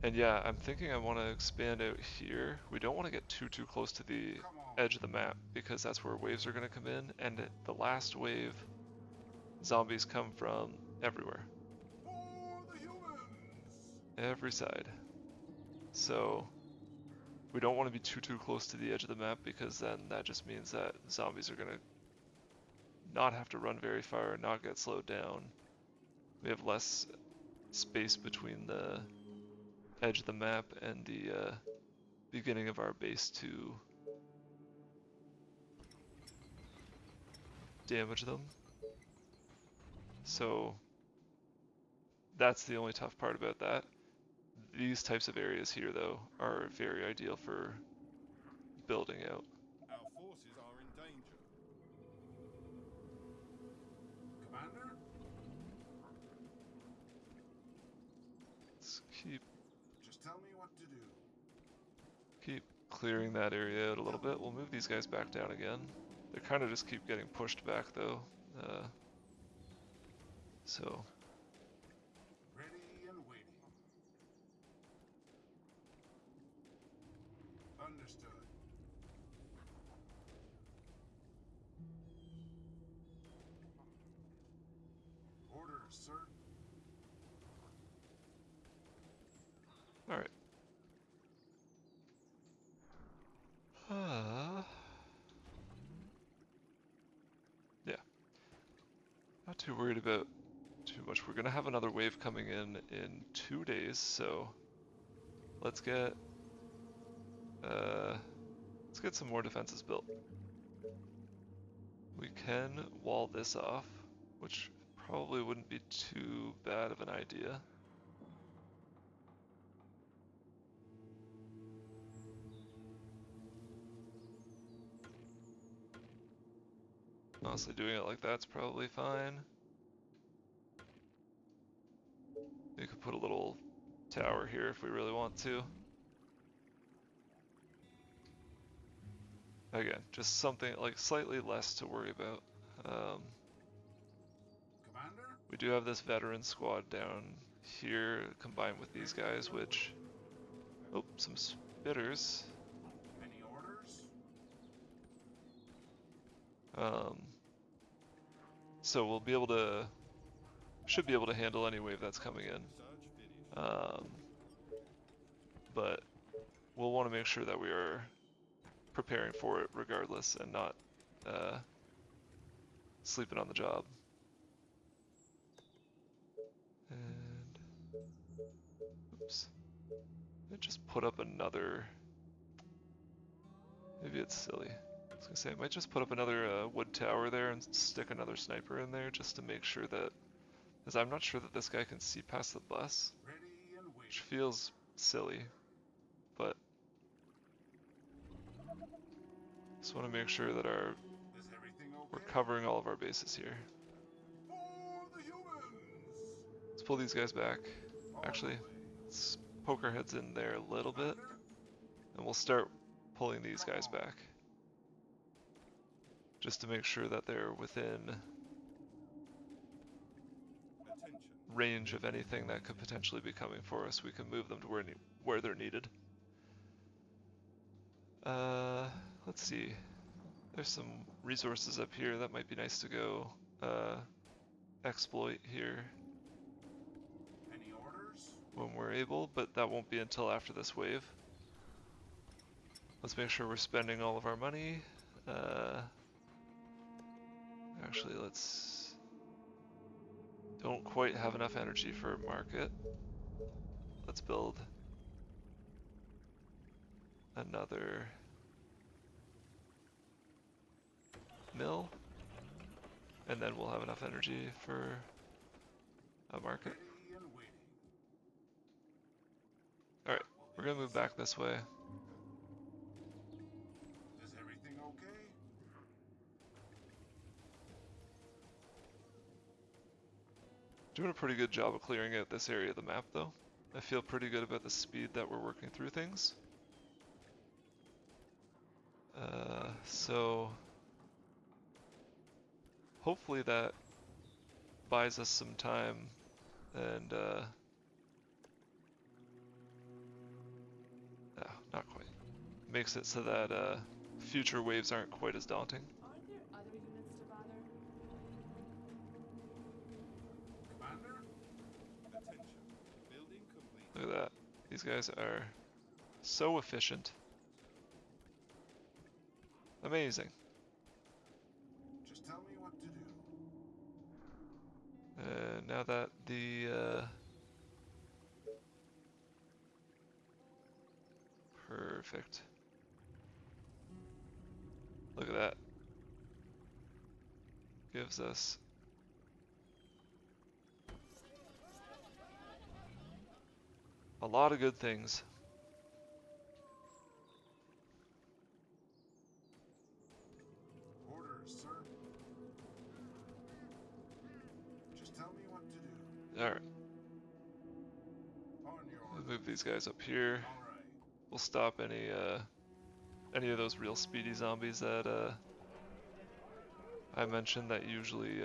And yeah, I'm thinking I want to expand out here. We don't want to get too close to the Come on. edge of the map because that's where waves are going to come in, and the last wave, zombies come from everywhere, For the humans. every side. So we don't want to be too close to the edge of the map because then that just means that zombies are going to not have to run very far, not get slowed down. We have less space between the edge of the map and the beginning of our base to damage them. So that's the only tough part about that. These types of areas here, though, are very ideal for building out. Our forces are in danger. Commander? Let's Just tell me what to do. keep clearing that area out a little bit. We'll move these guys back down again. They kind of just keep getting pushed back, though. So Ready and waiting. Understood. Orders, sir. all right. Yeah, not too worried about too much. We're gonna have another wave coming in 2 days, so let's get some more defenses built. We can wall this off, which probably wouldn't be too bad of an idea. Honestly, doing it like that's probably fine. We could put a little tower here if we really want to. Again, just something like slightly less to worry about. Commander? We do have this veteran squad down here combined with these guys, which... Oh, some spitters. Any orders? So we'll be able to... should be able to handle any wave that's coming in. Search finished. But we'll want to make sure that we are preparing for it regardless and not sleeping on the job. And oops, I just put up another. Maybe it's silly. I was gonna say I might just put up another wood tower there and stick another sniper in there just to make sure that, because I'm not sure that this guy can see past the bus, Ready and which waiting. feels silly, but just want to make sure that Is everything we're okay? covering all of our bases here. For the humans. Let's pull these guys back. On the Actually, way. let's poke our heads in there a little bit, Commander? and we'll start pulling these guys back. Just to make sure that they're within Attention. range of anything that could potentially be coming for us. We can move them to where they're needed. Let's see. There's some resources up here that might be nice to go exploit here Any orders? when we're able, but that won't be until after this wave. Let's make sure we're spending all of our money. Actually, let's... Don't quite have enough energy for a market. Let's build another mill, and then we'll have enough energy for a market. Ready and waiting. Alright, we're gonna move back this way. Is everything okay? Doing a pretty good job of clearing out this area of the map, though. I feel pretty good about the speed that we're working through things. So hopefully that buys us some time and Not quite. Makes it so that future waves aren't quite as daunting. Aren't there other units to bother? Commander? Attention. Building complete. Look at that. These guys are so efficient. Amazing. Just tell me what to do. Now that the perfect. Look at that. Gives us a lot of good things. Orders, sir. Just tell me what to do. Alright, On your we'll orders. move these guys up here. All right. We'll stop any of those real speedy zombies that I mentioned that usually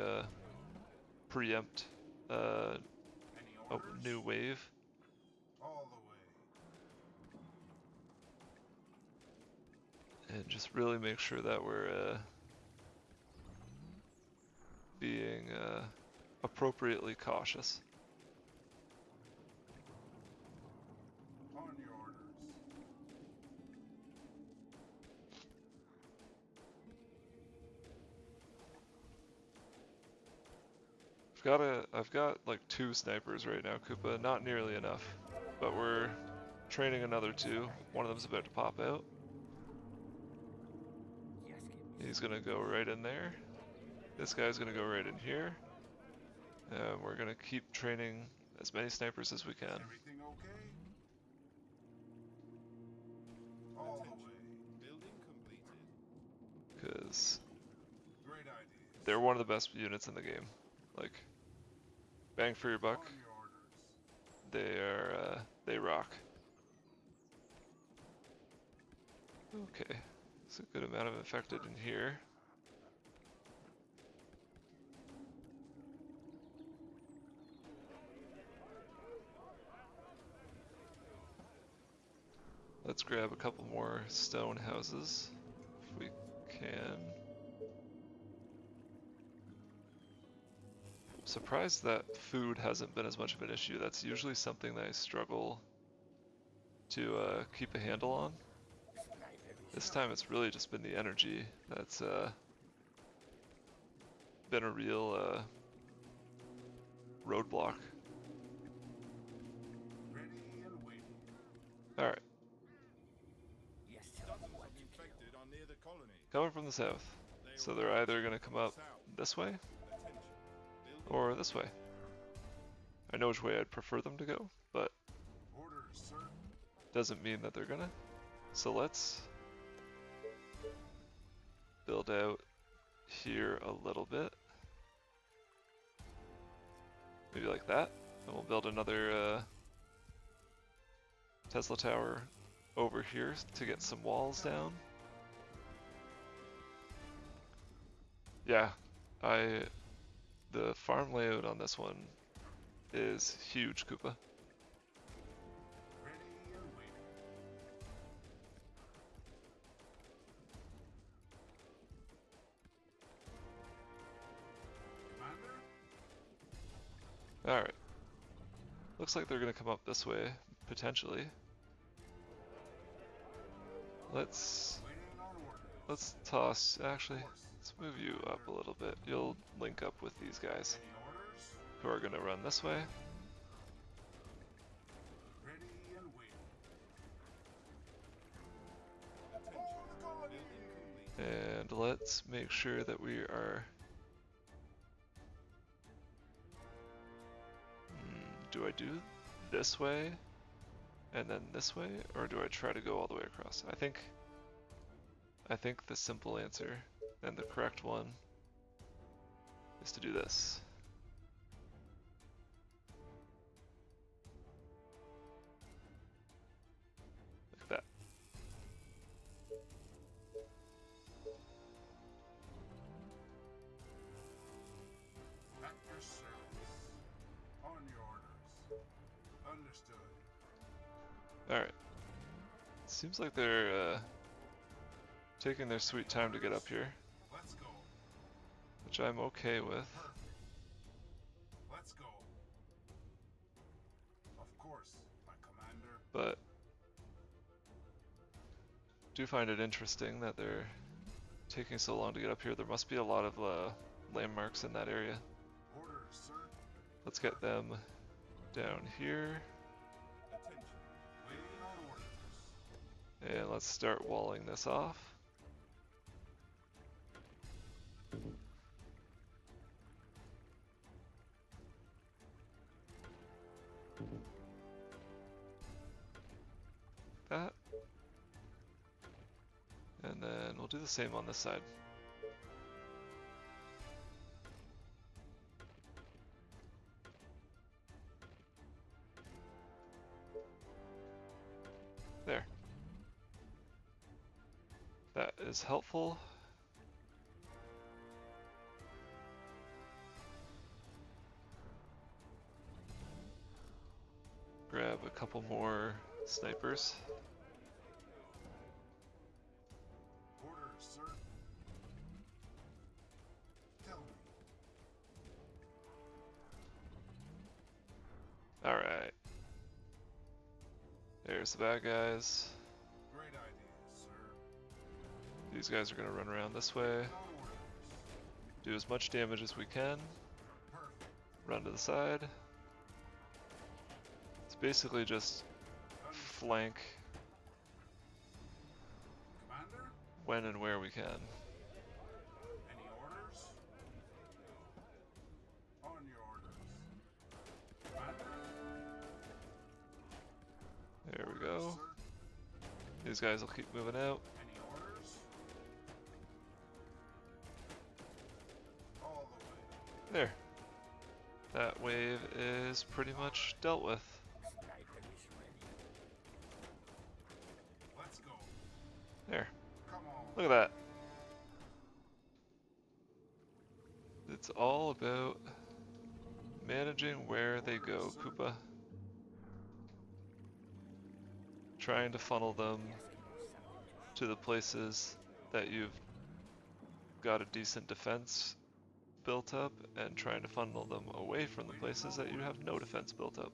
preempt Any a orders? new wave. All the way. And just really make sure that we're being appropriately cautious. On your orders. I've got like 2 snipers right now, Koopa. Not nearly enough, but we're training another 2. One of them's about to pop out. He's gonna go right in there. This guy's gonna go right in here. And we're gonna keep training as many snipers as we can. Everything okay? All the way. Building completed. Because Great idea. they're one of the best units in the game. Like, bang for your buck. On your orders. They rock. Okay, it's a good amount of infected in here. Let's grab a couple more stone houses if we can. I'm surprised that food hasn't been as much of an issue. That's usually something that I struggle to keep a handle on. This time it's really just been the energy that's been a real roadblock. Ready and waiting. Alright, Dozens of infected are near the colony. coming from the south. They So will they're march either going to come up south. this way Attention. Building or this way. I know which way I'd prefer them to go, but Orders, sir. doesn't mean that they're gonna. So let's build out here a little bit. Maybe like that. And we'll build another Tesla tower over here to get some walls down. Yeah, the farm layout on this one is huge, Koopa. Ready and waiting. Commander? Alright. Looks like they're gonna come up this way, potentially. Let's Waiting on orders. let's toss actually let's move you up a little bit. You'll link up with these guys Any orders? who are gonna run this way. Ready and waiting. Attention. Building complete. And let's make sure that we are do I do this way and then this way, or do I try to go all the way across? I think the simple answer and the correct one is to do this. Like that. At your service. On your orders. Understood. Alright. Let's Seems like they're taking their sweet time to get up here, Let's go. which I'm okay with. Perfect. Let's go. Of course, my commander. But do find it interesting that they're taking so long to get up here. There must be a lot of landmarks in that area. Orders, sir. Let's get them down here, Attention. Waiting on orders. and let's start walling this off. That. And then we'll do the same on this side. There. That is helpful. Grab a couple more snipers. Orders, sir. Tell me. Alright. There's the bad guys. Great idea, sir. These guys are gonna run around this way. On orders. Do as much damage as we can. Perfect. Run to the side. It's basically just flank Commander? when and where we can. Any orders? On your orders. Commander? There we go. Sir? These guys will keep moving out. Any orders? All the way. There. That wave is pretty much dealt with. Let's go. There. Come on. Look at that. It's all about managing where they go, Koopa. Trying to funnel them to the places that you've got a decent defense built up, and trying to funnel them away from the places that you have no defense built up.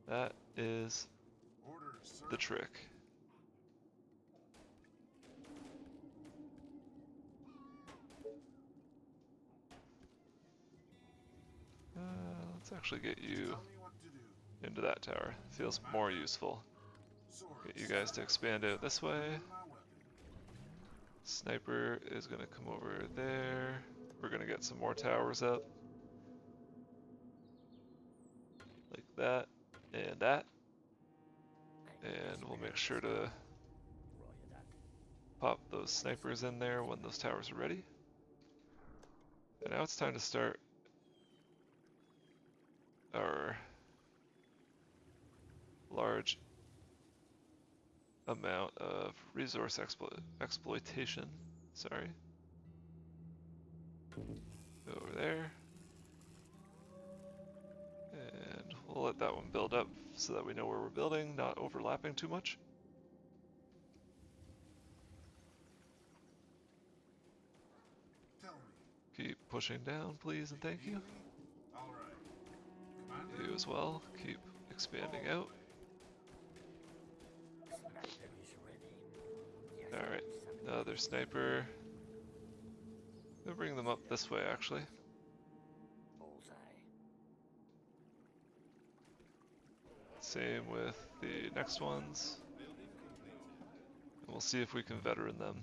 That is Orders, sir. the trick. Let's actually get you Tell me what to do. into that tower. Feels more useful. Swords. Get you guys to expand out this way. My weapon. Sniper is gonna come over there. We're gonna get some more towers up. Like that, and that. And we'll make sure to pop those snipers in there when those towers are ready. And now it's time to start our large amount of resource exploitation. Sorry. Over there. And we'll let that one build up so that we know where we're building, not overlapping too much. Tell me. Keep pushing down, please, and thank you. All right. Commander? You as well. Keep expanding out. Alright, another sniper. We'll bring them up this way, actually. Same with the next ones. And we'll see if we can veteran them.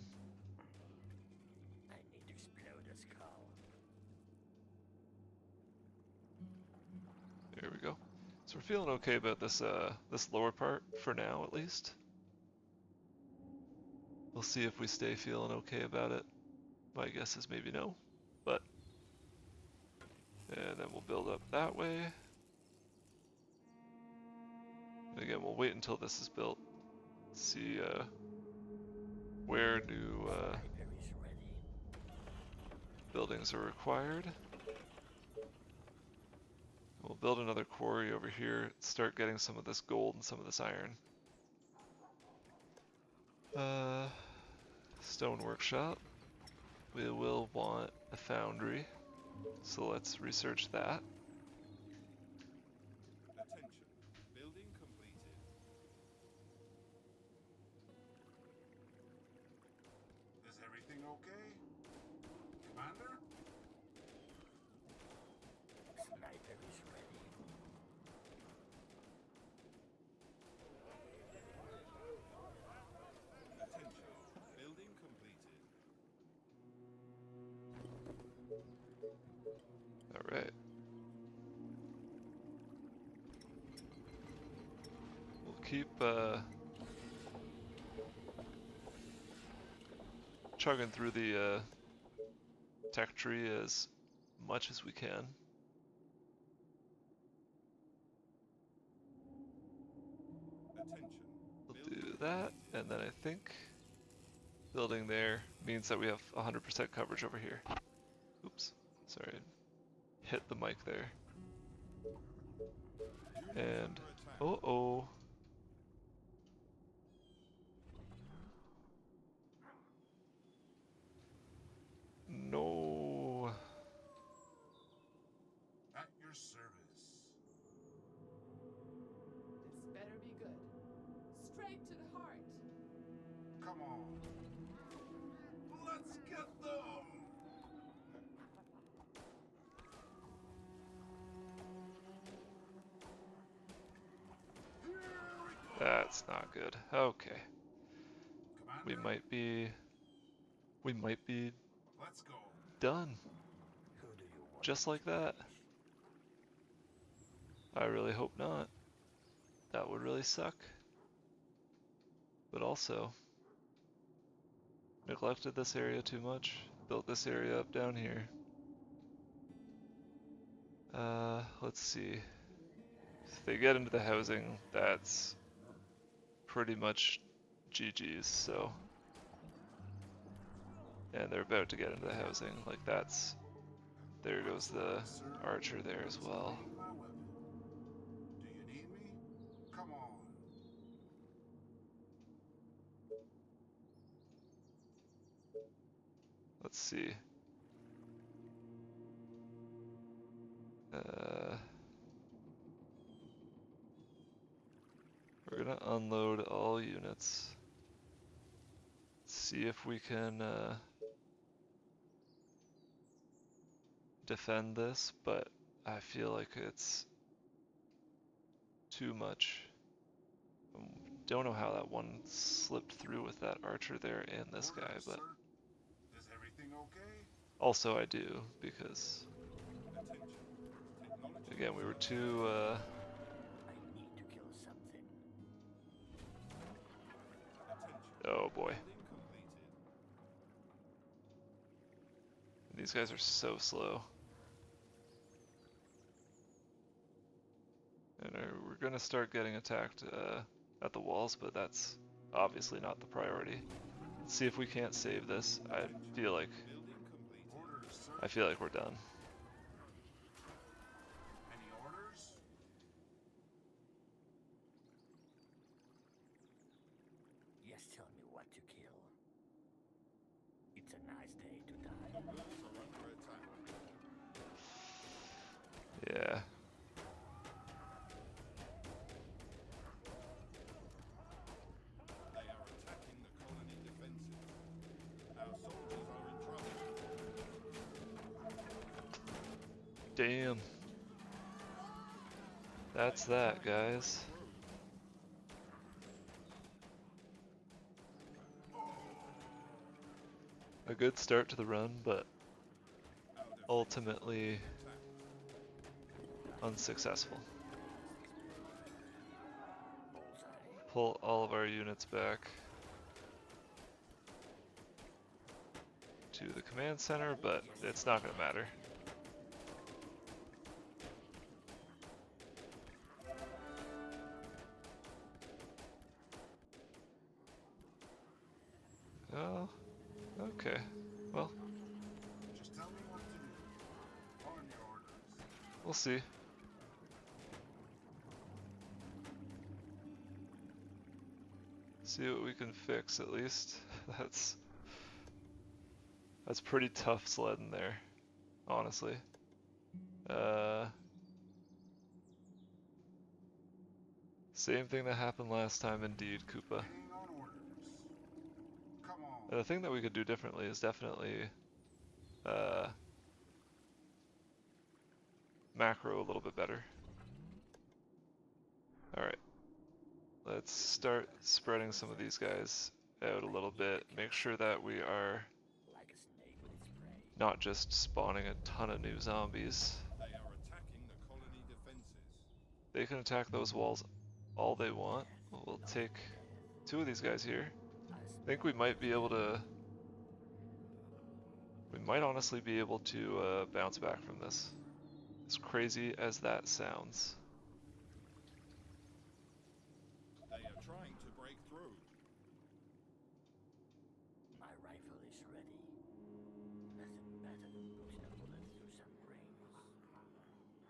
There we go. So we're feeling okay about this this lower part for now, at least. We'll see if we stay feeling okay about it. My guess is maybe no, but and then we'll build up that way. And again, we'll wait until this is built. See where new buildings are required. We'll build another quarry over here, start getting some of this gold and some of this iron. Stone workshop. We will want a foundry, so let's research that. Attention. Building completed. Is everything okay? Commander? Sniper is ready. Attention. Building completed. All right. We'll keep chugging through the tech tree as much as we can. Attention. We'll do that, and then I think building there means that we have 100% coverage over here. Oops, sorry, hit the mic there. Unit And under attack. oh, no. At your service. This better be good. Straight to the heart. Come on. Let's get them! Here we go! That's not good. Okay, Commander, we might be let's go. done, Who do you want just to like that. finish? I really hope not. That would really suck. But also, neglected this area too much. Built this area up down here. Let's see. If they get into the housing, that's pretty much GG's, so. And they're about to get into the housing. Like that's, there goes the archer there as well. Examining my weapon. Do you need me? Come on. Let's see. We're gonna unload all units. See if we can defend this, but I feel like it's too much. Don't know how that one slipped through with that archer there and this guy, Orders, but sir. Is everything okay? also I do, because Attention. Technology. again, we were too I need to kill something. Attention. oh boy. Building completed. These guys are so slow. And we're gonna start getting attacked at the walls, but that's obviously not the priority. Let's see if we can't save this. I feel like Building completed. Orders, sir. we're done. Any orders? Just tell me what to kill. It's a nice day to die. Moorlands are under attack. Yeah. They are attacking the colony defenses. Our soldiers are in trouble. Damn. That's that, guys. A good start to the run, but Our defenses ultimately attack. unsuccessful. Bullseye. Pull all of our units back to the command center, but it's not gonna matter. Oh, okay. Well, Just tell me what to do. On your orders. we'll see. See see what we can fix at least. That's pretty tough sledding there, honestly. Same thing that happened last time indeed, Koopa. Waiting on orders. Come on. And the thing that we could do differently is definitely macro a little bit better. Alright. Let's start spreading some of these guys out a little bit. Make sure that we are Like a snake with its prey. not just spawning a ton of new zombies. They are attacking the colony defenses. They can attack those walls all they want. We'll take 2 of these guys here. I think we might be able to... We might honestly be able to bounce back from this. As crazy as that sounds. They are trying to break through. My rifle is ready. Nothing better than putting a bullet through some brains.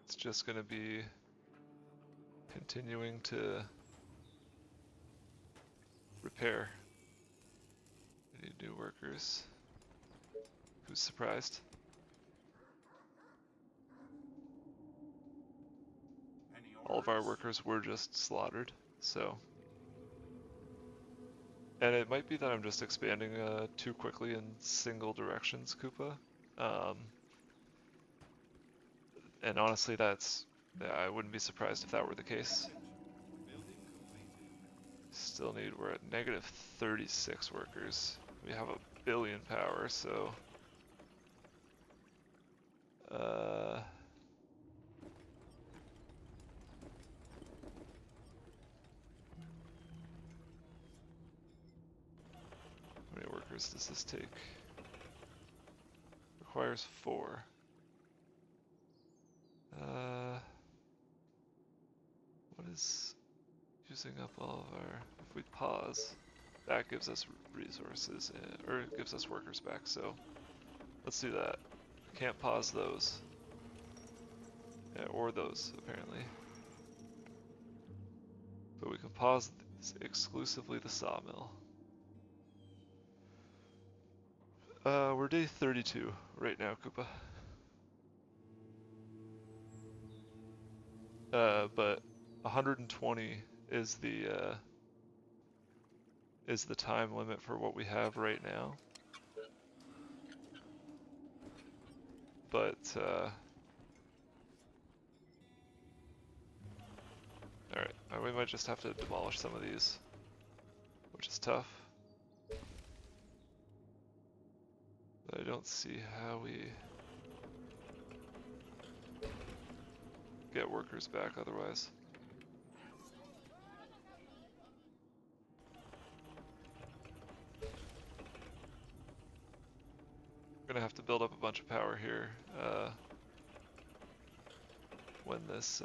It's just gonna be continuing to repair. We need new workers. Who's surprised? Any All of our orders? workers were just slaughtered, so. And it might be that I'm just expanding too quickly in single directions, Koopa. And honestly, I wouldn't be surprised if that were the case. Building completed. Still we're at negative 36 workers. We have 1 billion power, so. How many workers does this take? Requires 4. What is using up all of our... If we pause, that gives us resources, or it gives us workers back, so let's do that. Can't pause those. Yeah, or those, apparently. But we can pause exclusively the sawmill. We're day 32 right now, Koopa. But 120 is the time limit for what we have right now. But alright, we might just have to demolish some of these, which is tough. But I don't see how we get workers back otherwise. We're gonna have to build up a bunch of power here when this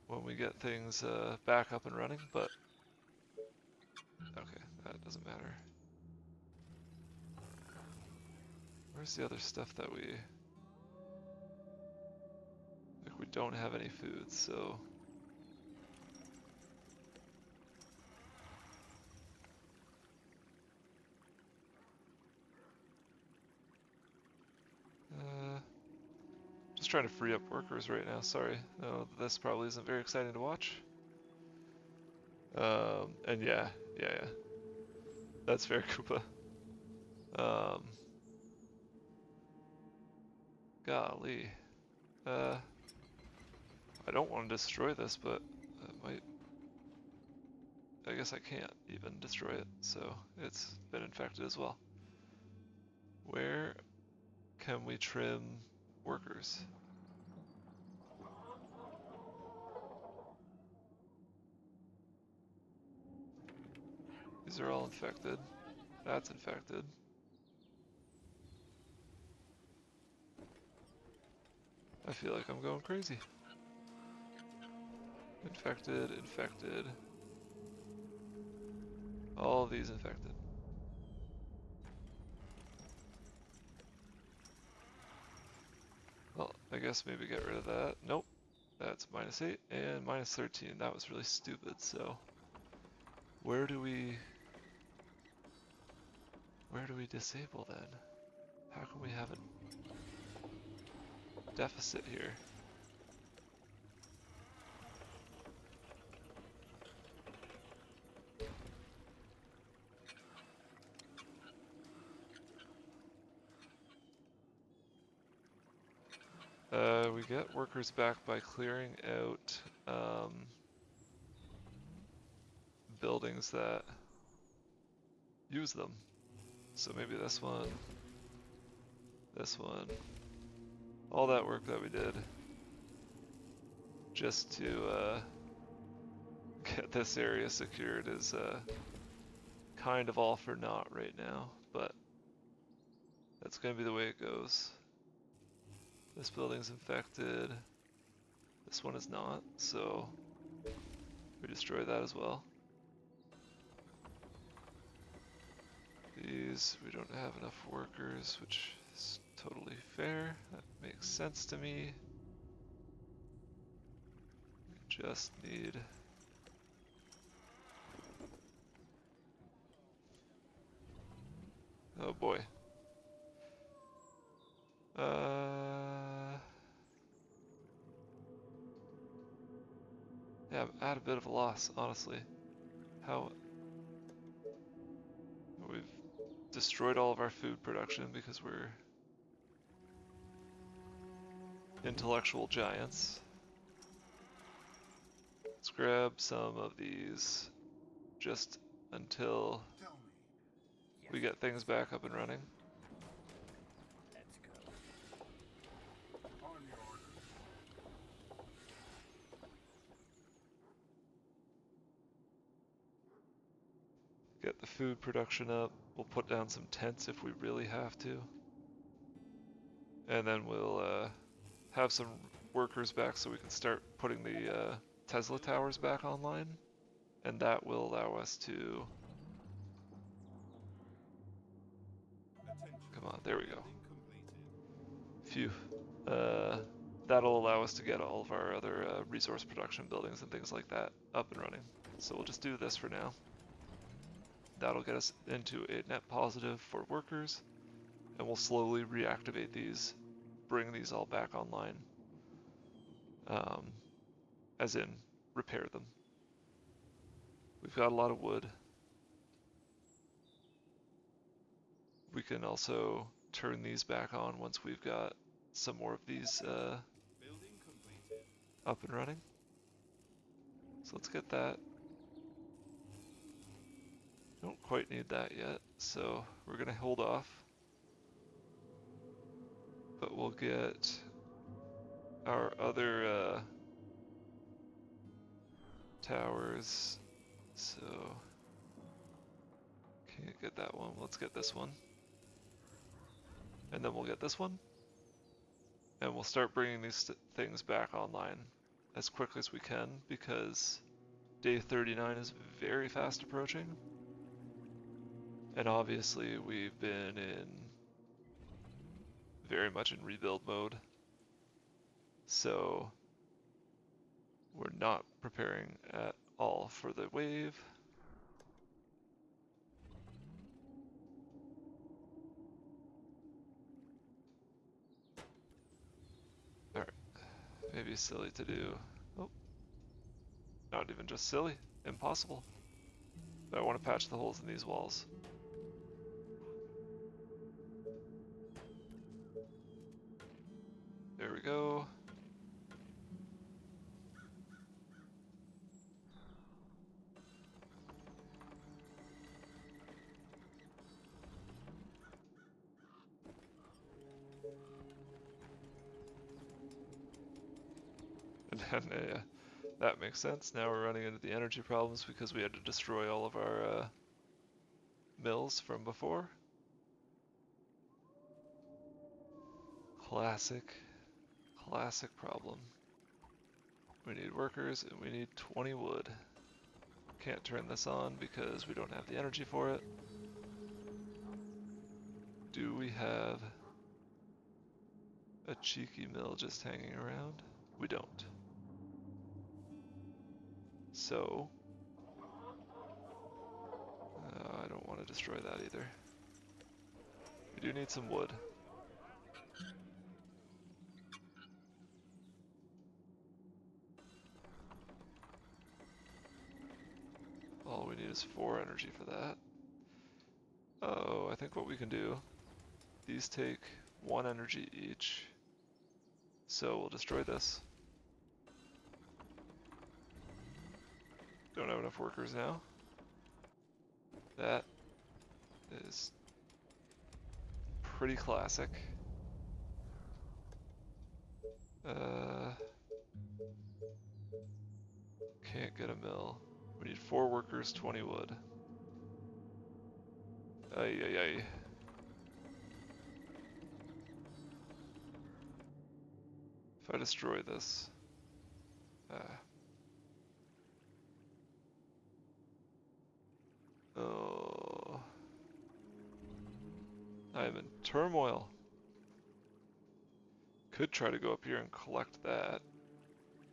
when we get things back up and running, but okay, that doesn't matter. Where's the other stuff that we... Like, we don't have any food, so... Just trying to free up workers right now, sorry. No, this probably isn't very exciting to watch. And yeah. That's fair, Koopa. Golly. I don't want to destroy this, but I might... I guess I can't even destroy it, so it's been infected as well. Where can we trim workers? These are all infected. That's infected. I feel like I'm going crazy. Infected, infected. All of these infected. Well, I guess maybe get rid of that. Nope. That's -8 and -13. That was really stupid, so where do we disable then? How can we have a deficit here? We get workers back by clearing out buildings that use them. So maybe this one, all that work that we did just to get this area secured is kind of all for naught right now, but that's going to be the way it goes. This building's infected. This one is not, so we destroy that as well. These, we don't have enough workers, which is totally fair. That makes sense to me. We just need... Oh boy. Yeah, I'm at a bit of a loss, honestly. How... We've destroyed all of our food production because we're intellectual giants. Let's grab some of these just until Tell me, Yes, we get things back up and running. let's go. on your orders. Get the food production up. We'll put down some tents if we really have to. And then we'll have some workers back so we can start putting the Tesla towers back online. And that will allow us to... Attention. Come on, there we go. Building completed. Phew. That'll allow us to get all of our other resource production buildings and things like that up and running. So we'll just do this for now. That'll get us into a net positive for workers, and we'll slowly reactivate these, bring these all back online, as in repair them. We've got a lot of wood. We can also turn these back on once we've got some more of these Building completed. up and running. So let's get that. Don't quite need that yet, so we're gonna hold off. But we'll get our other towers. So can't get that one. Let's get this one. And then we'll get this one. And we'll start bringing these things back online as quickly as we can because day 39 is very fast approaching. And obviously we've been very much in rebuild mode. So we're not preparing at all for the wave. Alright, maybe silly to do. Oh, not even just silly, impossible. But I want to patch the holes in these walls. There we go. And then that makes sense. Now we're running into the energy problems because we had to destroy all of our mills from before. Classic problem. We need workers and we need 20 wood. Can't turn this on because we don't have the energy for it. Do we have a cheeky mill just hanging around? We don't. So I don't want to destroy that either. We do need some wood. All we need is 4 energy for that. Oh, I think what we can do, these take 1 energy each. So we'll destroy this. Don't have enough workers now. That is pretty classic. Can't get a mill. We need 4 workers, 20 wood. Ay, ay, ay. If I destroy this... Oh... I am in turmoil. Could try to go up here and collect that.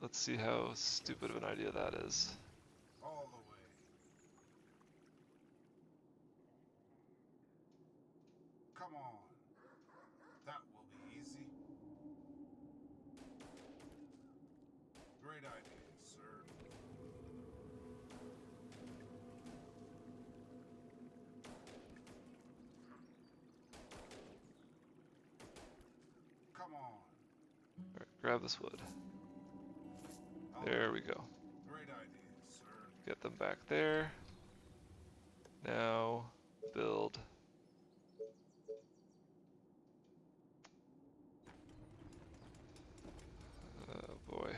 Let's see how stupid of an idea that is. All the way. Come on. That will be easy. Great idea, sir. Come on. Alright, grab this wood. There we go. Great idea, sir. Get them back there. Now, build. Oh boy.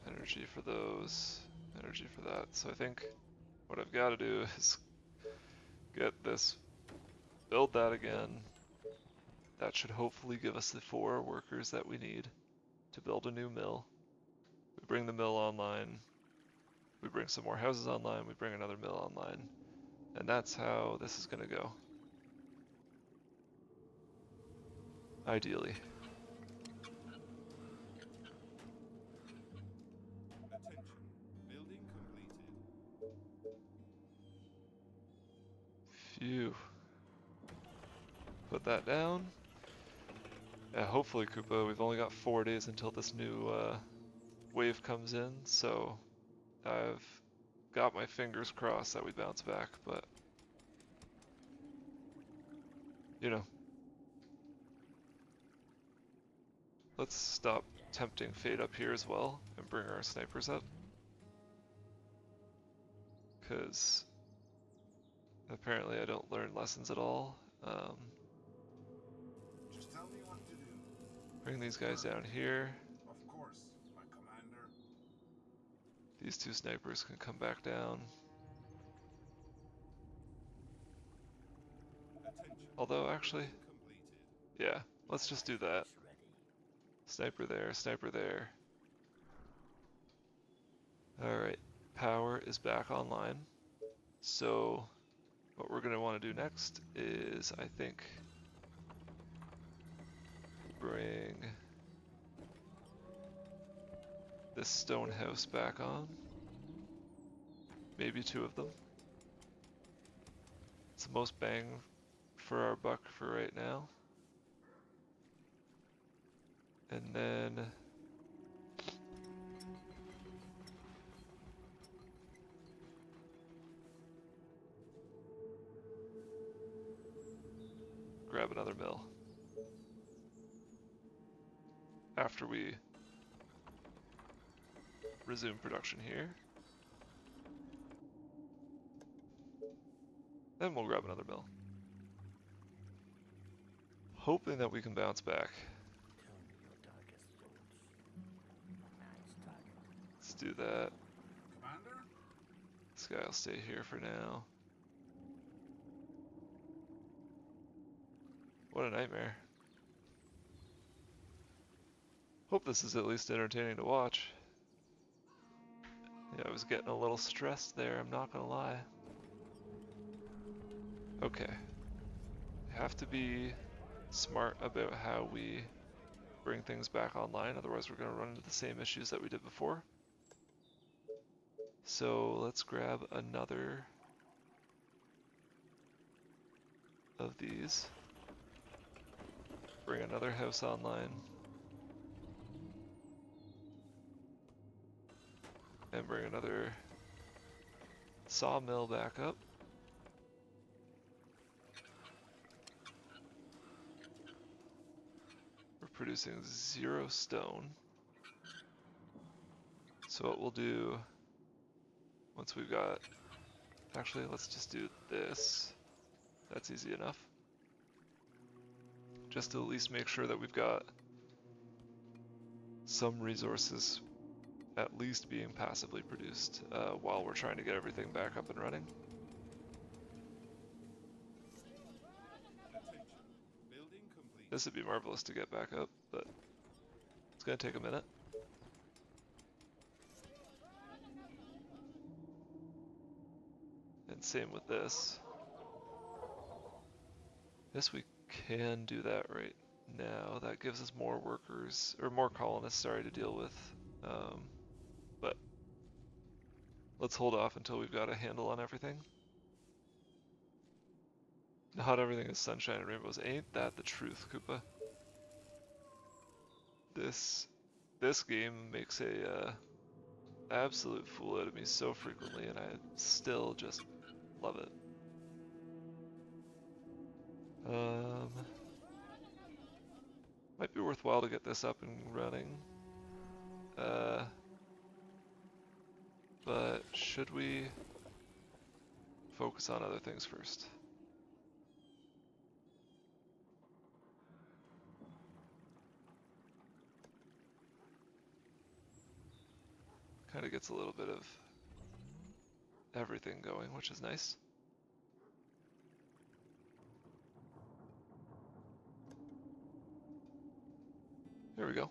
Energy for those. Energy for that. So I think what I've got to do is get this, build that again. That should hopefully give us the 4 workers that we need to build a new mill. We bring the mill online. We bring some more houses online. We bring another mill online. And that's how this is going to go. Ideally. Attention. Building completed. Phew. Put that down. Yeah, hopefully, Koopa, we've only got 4 days until this new wave comes in, so I've got my fingers crossed that we bounce back, but you know. Let's stop tempting fate up here as well and bring our snipers up. Because apparently I don't learn lessons at all. Just tell me what to do. Bring these guys down here. Of course, my commander. These 2 snipers can come back down. Attention. Although, actually, Building completed. yeah, let's just do that. Sniper there, sniper there. Alright, power is back online. So, what we're going to want to do next is, I think, bring this stone house back on. Maybe 2 of them. It's the most bang for our buck for right now. And then grab another mill. After we resume production here. Then we'll grab another mill. Hoping that we can bounce back. Tell me your darkest thoughts. Nice target. Let's do that. Commander? This guy will stay here for now. What a nightmare. Hope this is at least entertaining to watch. Yeah, I was getting a little stressed there, I'm not gonna lie. Okay. We have to be smart about how we bring things back online, otherwise we're gonna run into the same issues that we did before. So let's grab another of these. Bring another house online. And bring another sawmill back up. We're producing 0 stone. So what we'll do once we've got, actually let's just do this. That's easy enough. Just to at least make sure that we've got some resources at least being passively produced while we're trying to get everything back up and running. Attention. Building complete. This would be marvelous to get back up, but it's going to take a minute. And same with this. This we can do that right now. That gives us more workers, or more colonists, sorry, to deal with. But let's hold off until we've got a handle on everything. Not everything is sunshine and rainbows. Ain't that the truth, Koopa? This game makes a absolute fool out of me so frequently, and I still just love it. Might be worthwhile to get this up and running. But should we focus on other things first? Kind of gets a little bit of everything going, which is nice. There we go.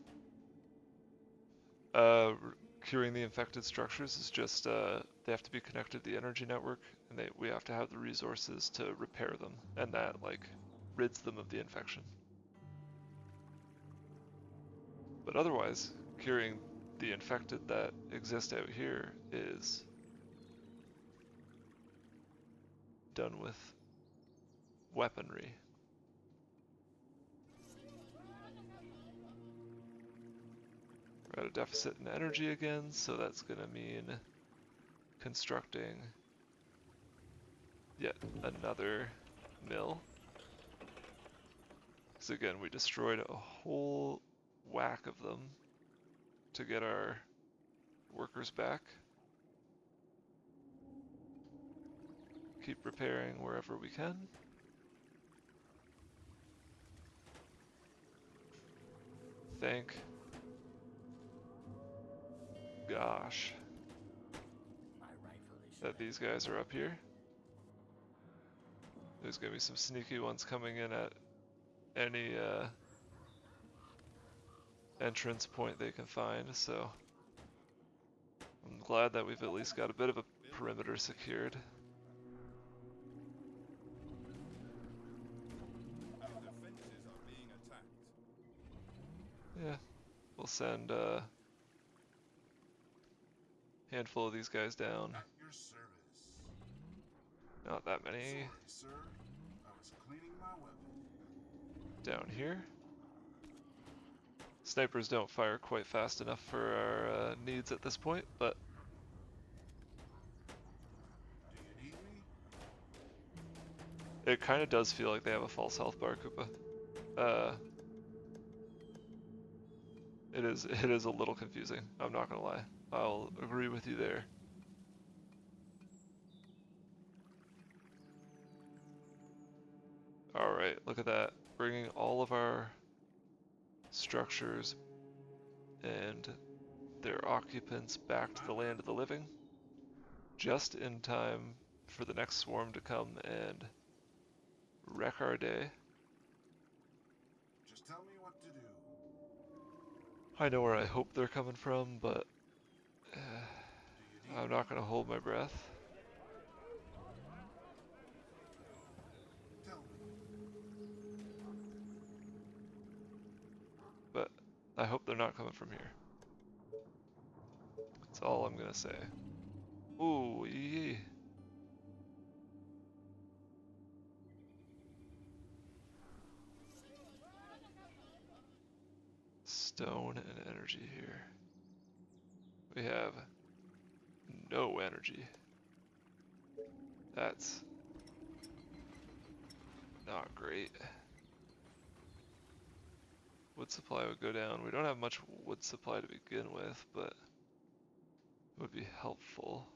Curing the infected structures is just, they have to be connected to the energy network, and we have to have the resources to repair them, and that, like, rids them of the infection. But otherwise, curing the infected that exist out here is done with weaponry. We're at a deficit in energy again, so that's going to mean constructing yet another mill. Because again, we destroyed a whole whack of them to get our workers back. Keep repairing wherever we can. Thank gosh My rifle is that these guys are up here. There's gonna be some sneaky ones coming in at any entrance point they can find, so I'm glad that we've at least got a bit of a perimeter secured. Our defenses are being attacked. Yeah, we'll send a handful of these guys down. At your service. Not that many. Sorry, sir. I was cleaning my weapon. Down here. Snipers don't fire quite fast enough for our needs at this point, but Do you need me? it kind of does feel like they have a false health bar, Koopa. It is a little confusing, I'm not gonna lie. I'll agree with you there. Alright, look at that. Bringing all of our structures and their occupants back to the land of the living. Just in time for the next swarm to come and wreck our day. Just tell me what to do. I know where I hope they're coming from, but Do you need I'm not going to hold my breath. Tell me. But I hope they're not coming from here. That's all I'm going to say. Ooh, yee. Stone and energy here. We have no energy. That's not great. Wood supply would go down. We don't have much wood supply to begin with, but it would be helpful.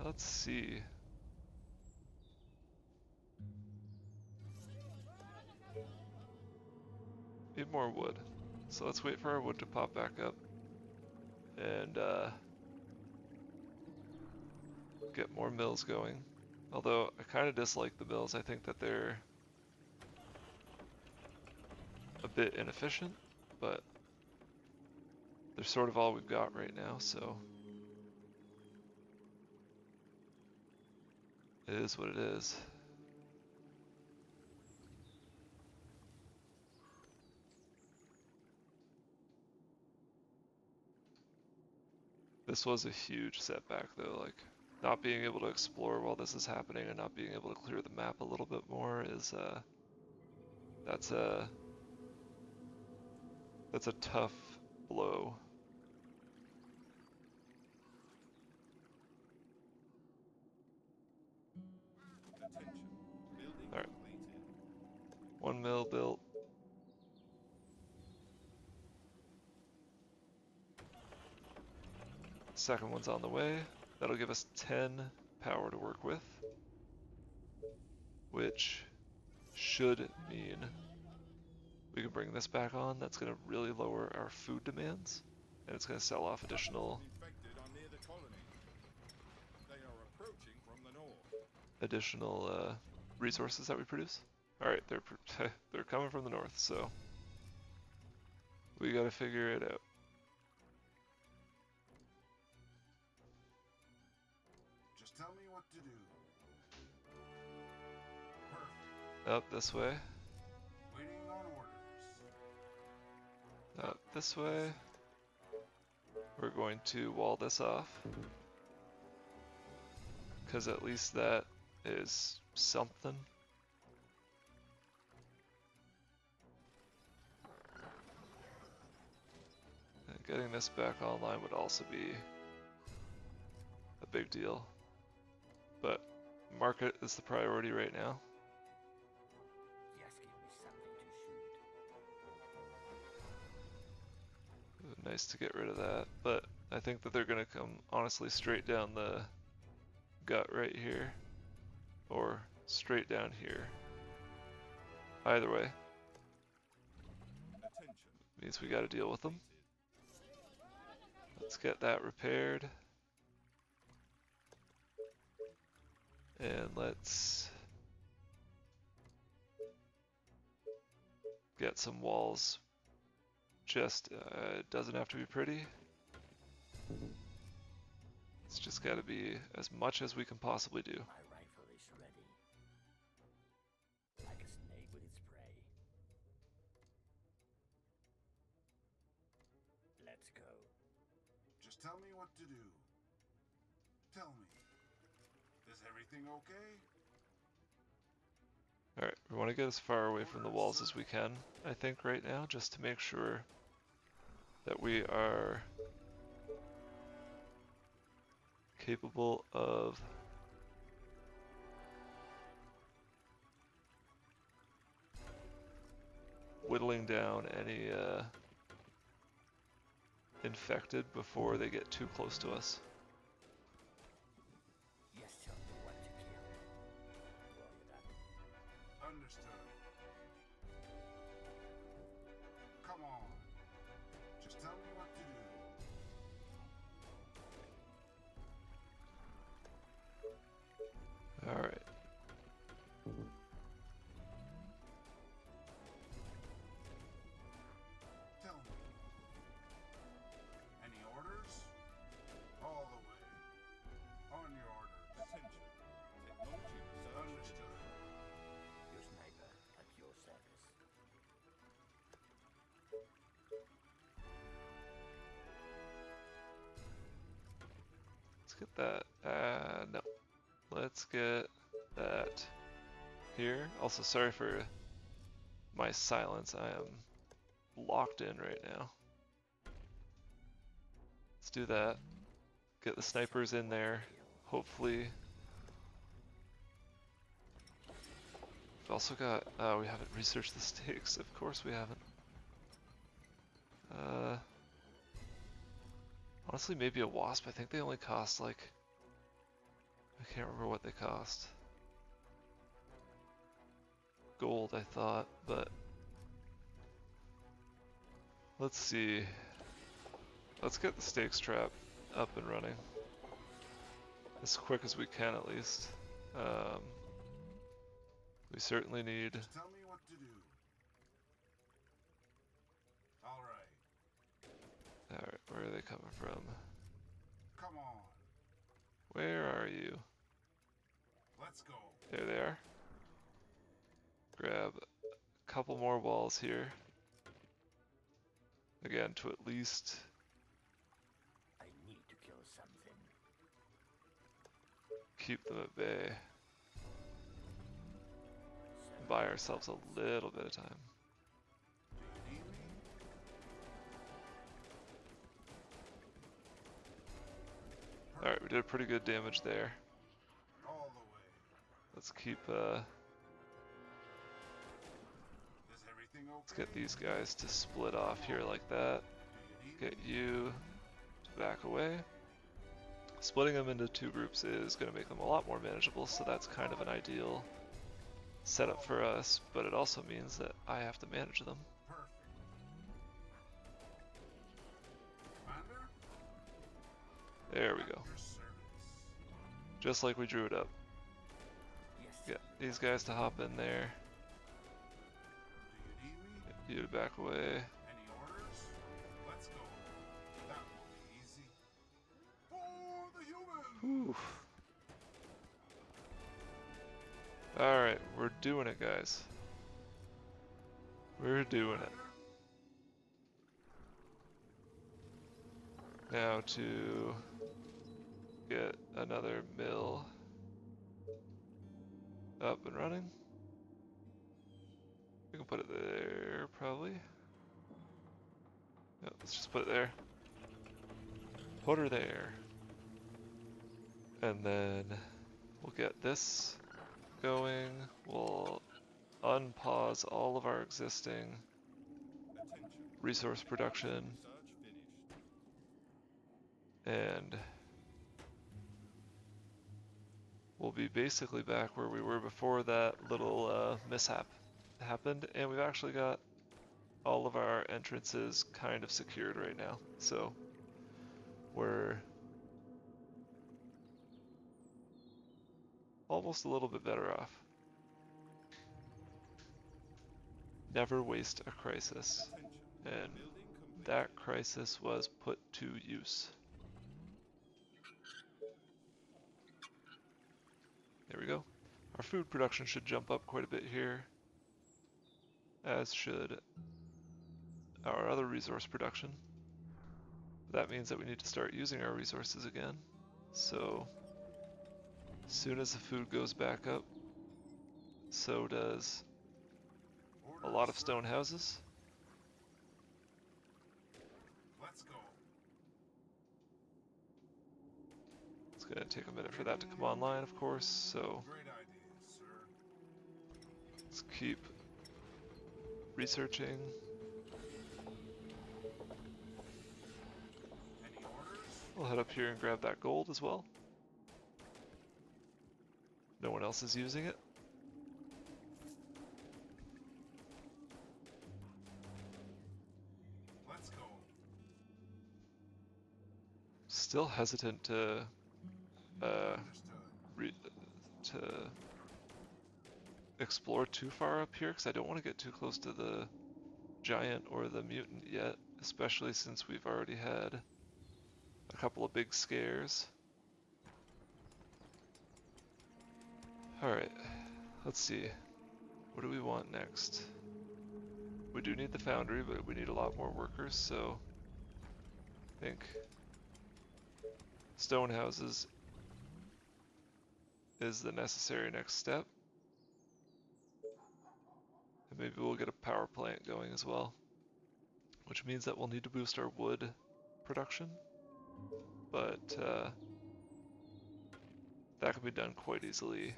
Let's see. Need more wood. So let's wait for our wood to pop back up and get more mills going. Although I kind of dislike the mills. I think that they're a bit inefficient, but they're sort of all we've got right now, so it is what it is. This was a huge setback though, like not being able to explore while this is happening and not being able to clear the map a little bit more is that's a tough blow. Attention. Building All right. completed. 1 mill built. Second one's on the way. That'll give us 10 power to work with, which should mean we can bring this back on. That's going to really lower our food demands, and it's going to sell off additional Infected are near the colony. They are approaching from the north. resources that we produce. All right, they're coming from the north, so we got to figure it out. Just tell me what to do. Perfect. Up this way. Waiting on orders. Up this way. We're going to wall this off, because at least that is something. And getting this back online would also be a big deal. But market is the priority right now. Just give me something to shoot. Nice to get rid of that, but I think that they're going to come honestly straight down the gut right here, or straight down here. Either way, Attention. means we got to deal with them. Let's get that repaired. And let's get some walls. Just, it doesn't have to be pretty. It's just got to be as much as we can possibly do. My rifle is ready. Like a snake with its prey. Let's go. Just tell me what to do. Tell me. Is everything okay? Alright, we want to get as far away from the walls as we can, I think, right now, just to make sure that we are capable of whittling down any infected before they get too close to us. Yes, tell me what to kill. Roger that. Understood. Come on. Just tell me what to do. Alright. Tell me. Any orders? All get that. No. Let's get that here. Also, sorry for my silence. I am locked in right now. Let's do that. Get the snipers in there. Hopefully. We've also got, we haven't researched the stakes. Of course we haven't. Honestly, maybe a wasp. I think they only cost like, I can't remember what they cost. Gold, I thought, but let's see. Let's get the stakes trap up and running as quick as we can, at least. We certainly need. Just tell me what to do. Alright, Alright, where are they coming from? come on. Where are you? Let's go. There they are. Grab a couple more walls here. Again, to at least I need to kill something. keep them at bay. Buy ourselves a little bit of time. Do you need me? Alright, we did pretty good damage there. All the way. Let's keep, Is everything okay? let's get these guys to split off here like that. Do you need Get you to back away. Splitting them into two groups is going to make them a lot more manageable, so that's kind of an ideal setup for us, but it also means that I have to manage them. Perfect. Commander? There we At go. your service. Just like we drew it up. Yes. Get these guys to hop in there. Do you need me? Get you to back away. Any orders? Let's go. That will be easy. For the humans! Whew. Alright, we're doing it, guys. We're doing it. Now to get another mill up and running. We can put it there, probably. No, let's just put it there. Put her there. And then we'll get this going. We'll unpause all of our existing Attention. resource production, Research finished. and we'll be basically back where we were before that little mishap happened, and we've actually got all of our entrances kind of secured right now, so we're almost a little bit better off. Never waste a crisis, Attention. and Building complete. that crisis was put to use. There we go. Our food production should jump up quite a bit here, as should our other resource production. That means that we need to start using our resources again. So, as soon as the food goes back up, so does a lot of stone houses. Let's go. It's gonna take a minute for that to come online, of course, so Great idea, sir. let's keep researching. Any orders? We'll head up here and grab that gold as well. No one else is using it. Let's go. Still hesitant to Understood. to explore too far up here because I don't want to get too close to the giant or the mutant yet, especially since we've already had a couple of big scares. Alright, let's see. What do we want next? We do need the foundry, but we need a lot more workers, so I think Stone houses is the necessary next step. And maybe we'll get a power plant going as well, which means that we'll need to boost our wood production, but that can be done quite easily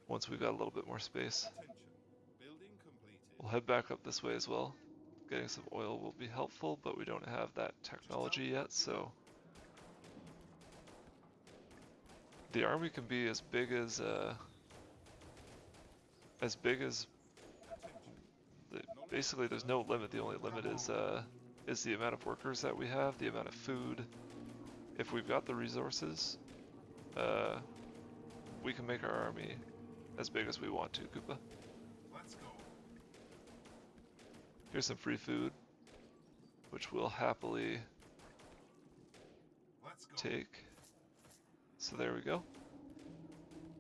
once we've got a little bit more space. Attention. Building completed. We'll head back up this way as well. Getting some oil will be helpful, but we don't have that technology yet, so the army can be as big as basically there's no limit. The only limit is the amount of workers that we have, the amount of food. If we've got the resources, we can make our army as big as we want to, Koopa. Let's go. Here's some free food, which we'll happily Let's go. take. So there we go.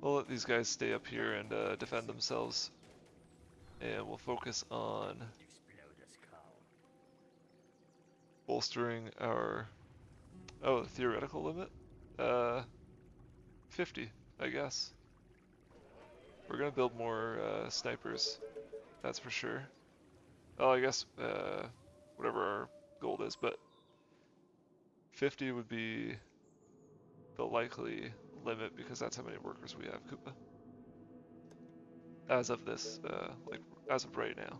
We'll let these guys stay up here and defend themselves, and we'll focus on Explode a skull. bolstering our the theoretical limit. 50, I guess. We're gonna build more snipers, that's for sure. Oh, I guess whatever our goal is, but 50 would be the likely limit because that's how many workers we have, Koopa. As of this, like as of right now.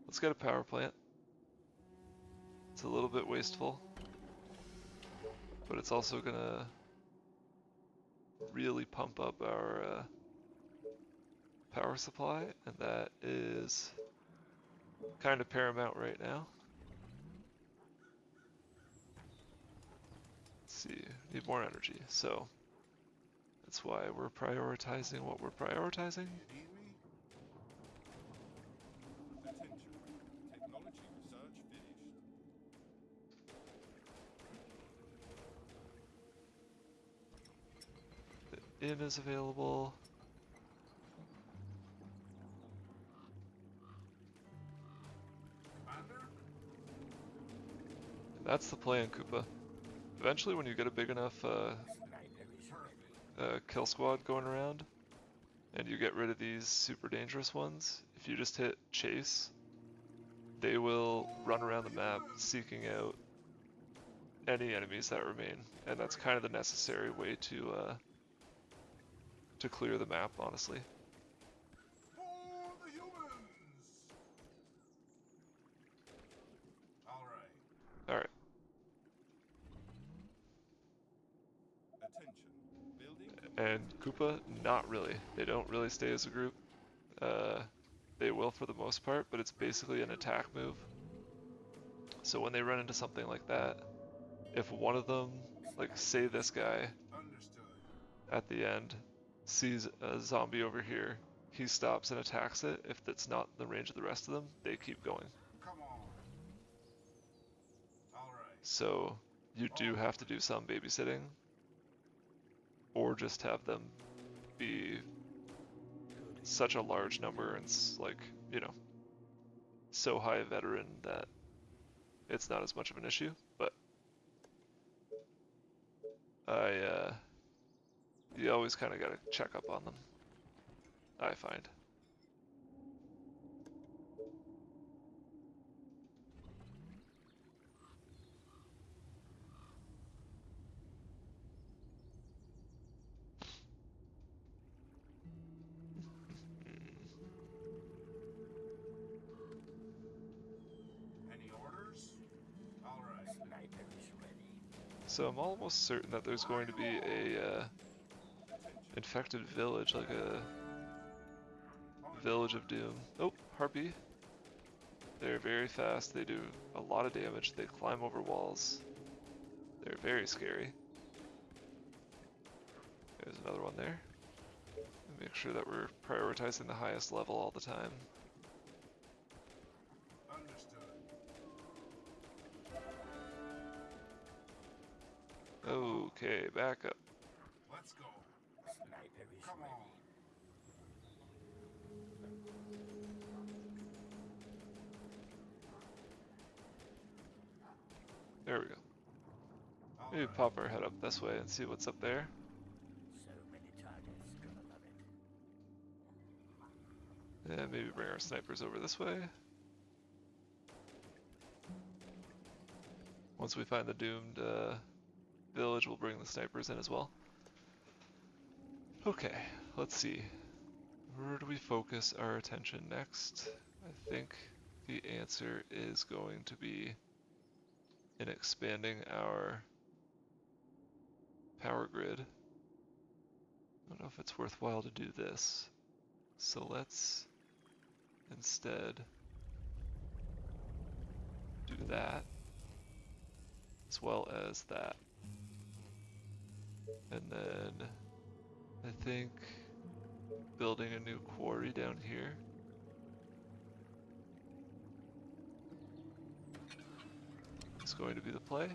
Let's get a power plant. It's a little bit wasteful, but it's also gonna really pump up our power supply, and that is kind of paramount right now. Let's see, need more energy, so that's why we're prioritizing what we're prioritizing. You need me? Attention. Technology research finished. The inn is available. Commander? And that's the plan, Koopa. Eventually, when you get a big enough Sniper is ready. kill squad going around, and you get rid of these super dangerous ones, if you just hit chase, they will run around the map seeking out any enemies that remain, and that's kind of the necessary way to clear the map, honestly. For the humans! Alright. Alright, Attention. Building and Koopa, not really. They don't really stay as a group. They will for the most part, but it's basically an attack move. So when they run into something like that, if one of them, like say this guy, Understood. at the end, sees a zombie over here, he stops and attacks it. If it's not in the range of the rest of them, they keep going. Come on. Alright. So you do have to do some babysitting, or just have them be such a large number and like, you know, so high a veteran that it's not as much of an issue. But you always kind of got to check up on them, I find. Any orders? Alright. Sniper is ready. So I'm almost certain that there's going to be a infected village, like a village of doom. Oh, harpy. They're very fast. They do a lot of damage. They climb over walls. They're very scary. There's another one there. Make sure that we're prioritizing the highest level all the time. Understood. Okay, back up. Let's go. Sniper is Come ready. on. Maybe pop our head up this way and see what's up there. So many targets, gonna love it. And maybe bring our snipers over this way. Once we find the doomed village, we'll bring the snipers in as well. Okay, let's see. Where do we focus our attention next? I think the answer is going to be in expanding our power grid. I don't know if it's worthwhile to do this. So let's instead do that as well as that. And then I think building a new quarry down here. Is going to be the play.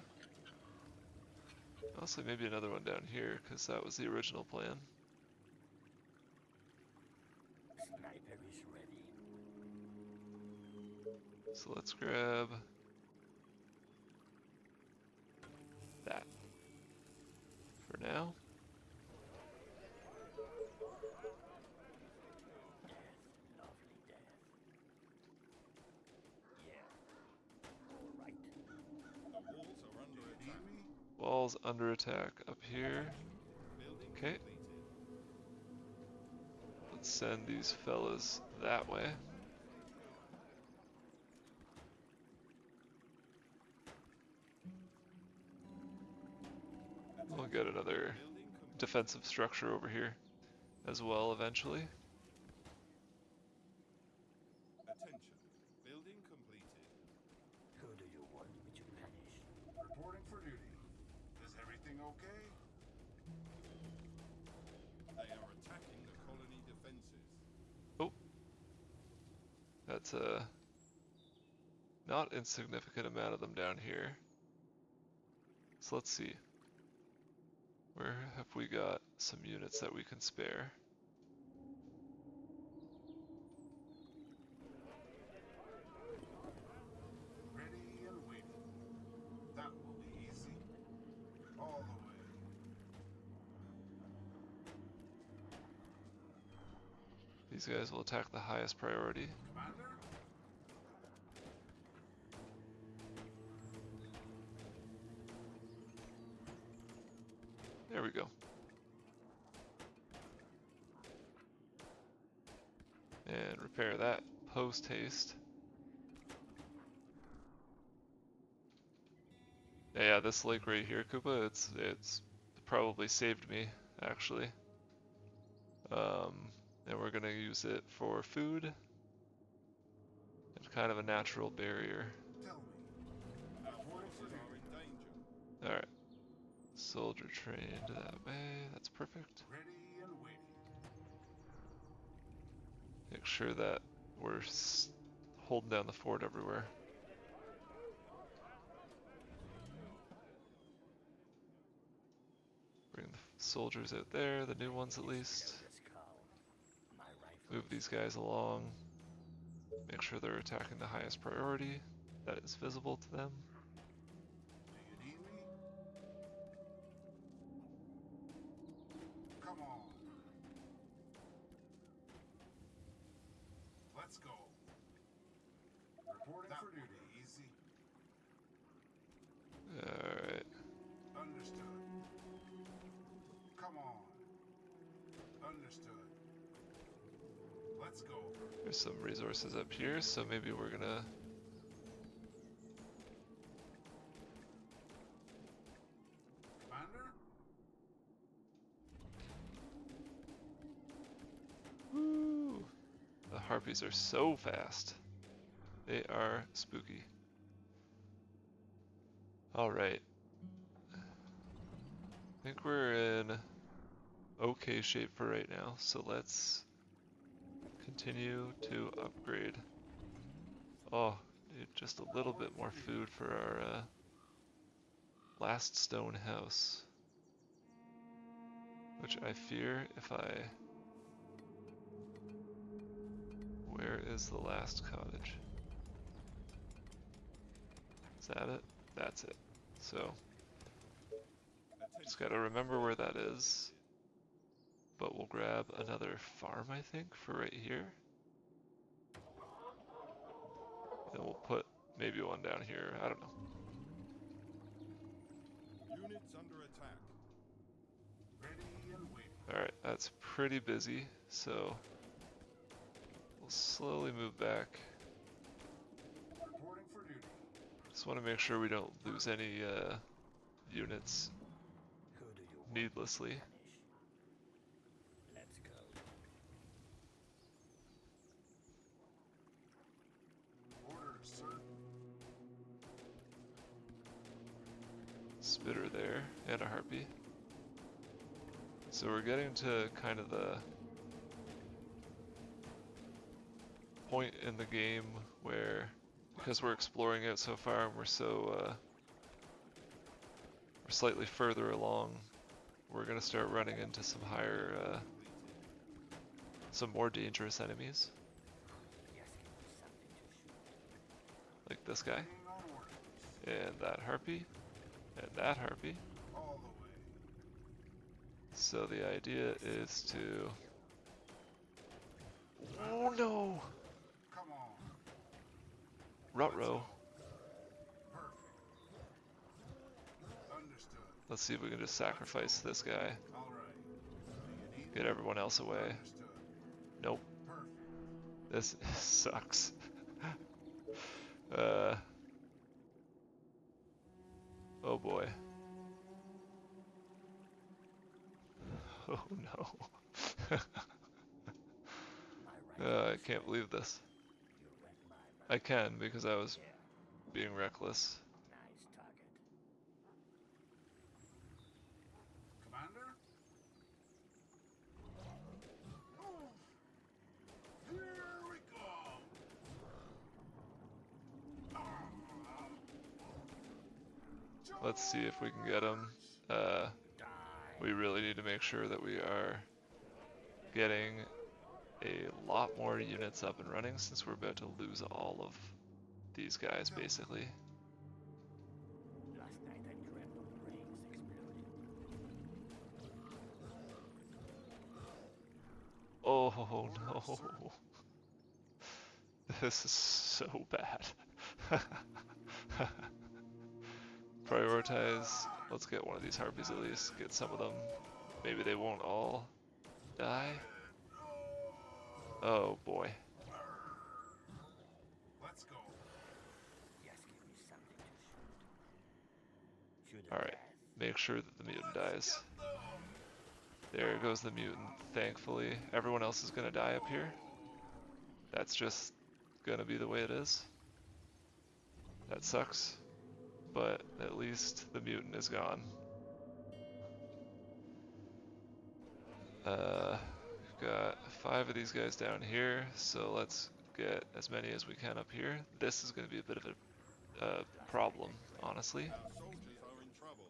Also, maybe another one down here, because that was the original plan. Sniper is ready. So let's grab that for now. Death, lovely death. Yeah. All right. The walls are under attack. Walls under attack up here. Building Okay. completed. Let's send these fellas that way. We'll get another Building complete. defensive structure over here as well eventually. Attention. Building completed. Who do you want me to punish? Reporting for duty. Is everything okay? They are attacking the colony defenses. Oh, that's a not insignificant amount of them down here. So let's see. Where have we got some units that we can spare? Ready and waiting. That will be easy. All the way. These guys will attack the highest priority. Commander? There we go. And repair that post haste. Yeah, this lake right here, Koopa, it's probably saved me actually. And we're gonna use it for food and kind of a natural barrier. Tell me. Our forces are in danger. All right, soldier trained that way. That's perfect. Ready and waiting. Make sure that we're holding down the fort everywhere. Bring the soldiers out there, the new ones at least. Let's call. My rifle. Move these guys along. Make sure they're attacking the highest priority that is visible to them. Do you need me? Come on. Let's go. Reporting for duty. Easy. Alright. Understood. Come on. Understood. Let's go. There's some resources up here, so maybe we're gonna Commander? Woo! The harpies are so fast. They are spooky. Alright. I think we're in okay shape for right now, so let's continue to upgrade. Oh, need just a little bit more food for our last stone house. Which I fear if I... Where is the last cottage? Is that it? That's it. So, Just gotta remember where that is. But we'll grab another farm, I think, for right here. And we'll put maybe one down here. I don't know. Units under attack. Ready and waiting. Alright, that's pretty busy, so we'll slowly move back. Reporting for duty. Just want to make sure we don't lose any units Who do you want needlessly. to punish? Let's go. Orders, sir. Spitter there, and a harpy. So we're getting to kind of the point in the game where, because we're exploring it so far and we're slightly further along, we're gonna start running into some higher, some more dangerous enemies, Yes, give me something to shoot. like this guy, Waiting on orders. and that harpy, and that harpy. All the way. So the idea is to... Oh no! Come on. Ruh-roh. Perfect. Understood. Let's see if we can just sacrifice this guy. All right. Do you need Get everyone else away. Understood. Nope. Perfect. This sucks. Oh boy. Oh no. My right I can't believe this. You read my I mind. can because I was Yeah, being reckless. nice target. Commander? Here we go. Let's see if we can get him. Die. We really need to make sure that we are getting a lot more units up and running since we're about to lose all of these guys basically. Last night I dreamt of brains exploding. Oh no. This is so bad. Prioritize. Let's get one of these harpies at least. Get some of them. Maybe they won't all die. Oh boy. Let's go. Yes, give me something to shoot. Shoot a Alright. death. Make sure that the mutant dies. There goes the mutant, thankfully. Everyone else is gonna die up here. That's just gonna be the way it is. That sucks. But at least the mutant is gone. We've got 5 of these guys down here, so let's get as many as we can up here. This is gonna be a bit of a problem, honestly. Our soldiers are in trouble.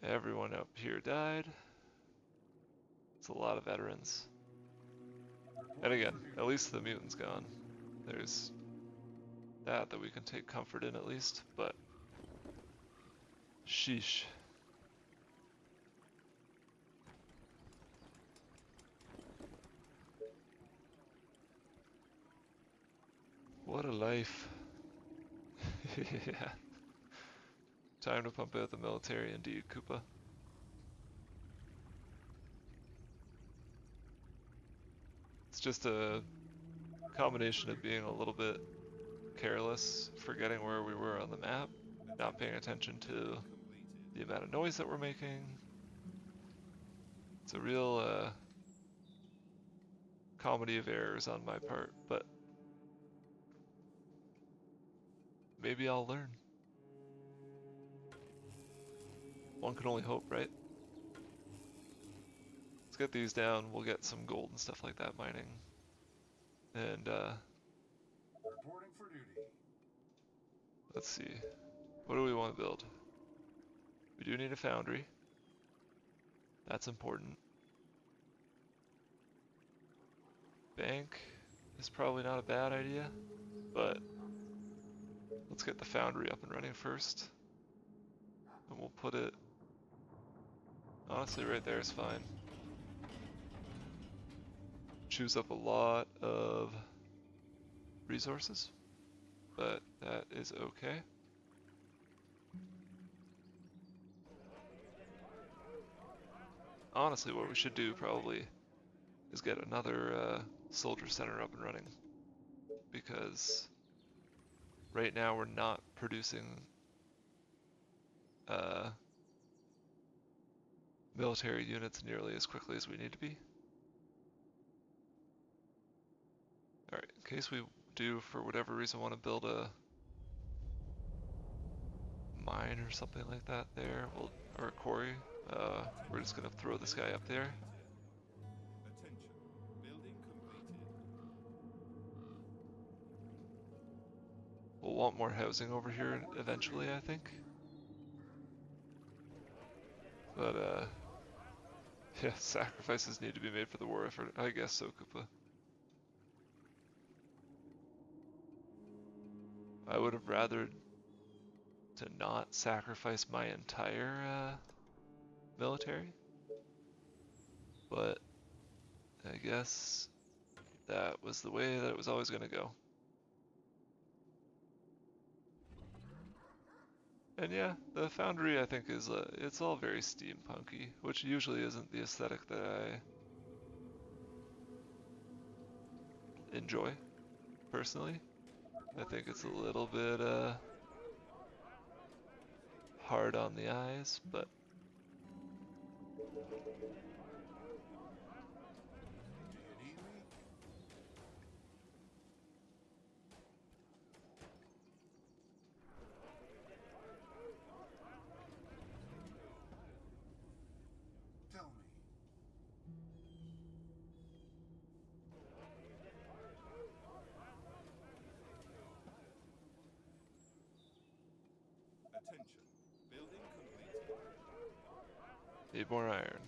Everyone up here died. It's a lot of veterans. And again, at least the mutant's gone. There's that we can take comfort in at least, but sheesh. What a life. Yeah. Time to pump out the military indeed, Koopa. It's just a combination of being a little bit careless, forgetting where we were on the map, not paying attention to Completed. the amount of noise that we're making. It's a real comedy of errors on my part, but maybe I'll learn. One can only hope, right? Let's get these down, we'll get some gold and stuff like that mining. And Reporting for duty. let's see. What do we want to build? We do need a foundry. That's important. Bank is probably not a bad idea, but let's get the foundry up and running first. And we'll put it Honestly, right there is fine. Chews up a lot of resources, but that is okay. Honestly, what we should do probably is get another soldier center up and running, because right now we're not producing military units nearly as quickly as we need to be. Alright, in case we do, for whatever reason, want to build a mine or something like that there, or a quarry, we're just going to throw this guy up there. Attention. Building completed. We'll want more housing over here eventually, I think. But, yeah, sacrifices need to be made for the war effort. I guess so, Koopa. I would have rather to not sacrifice my entire military, but I guess that was the way that it was always going to go. And yeah, the foundry I think is it's all very steampunky, which usually isn't the aesthetic that I enjoy personally. I think it's a little bit hard on the eyes, but Do you need me? Tell me. Attention. Building completed. need more iron.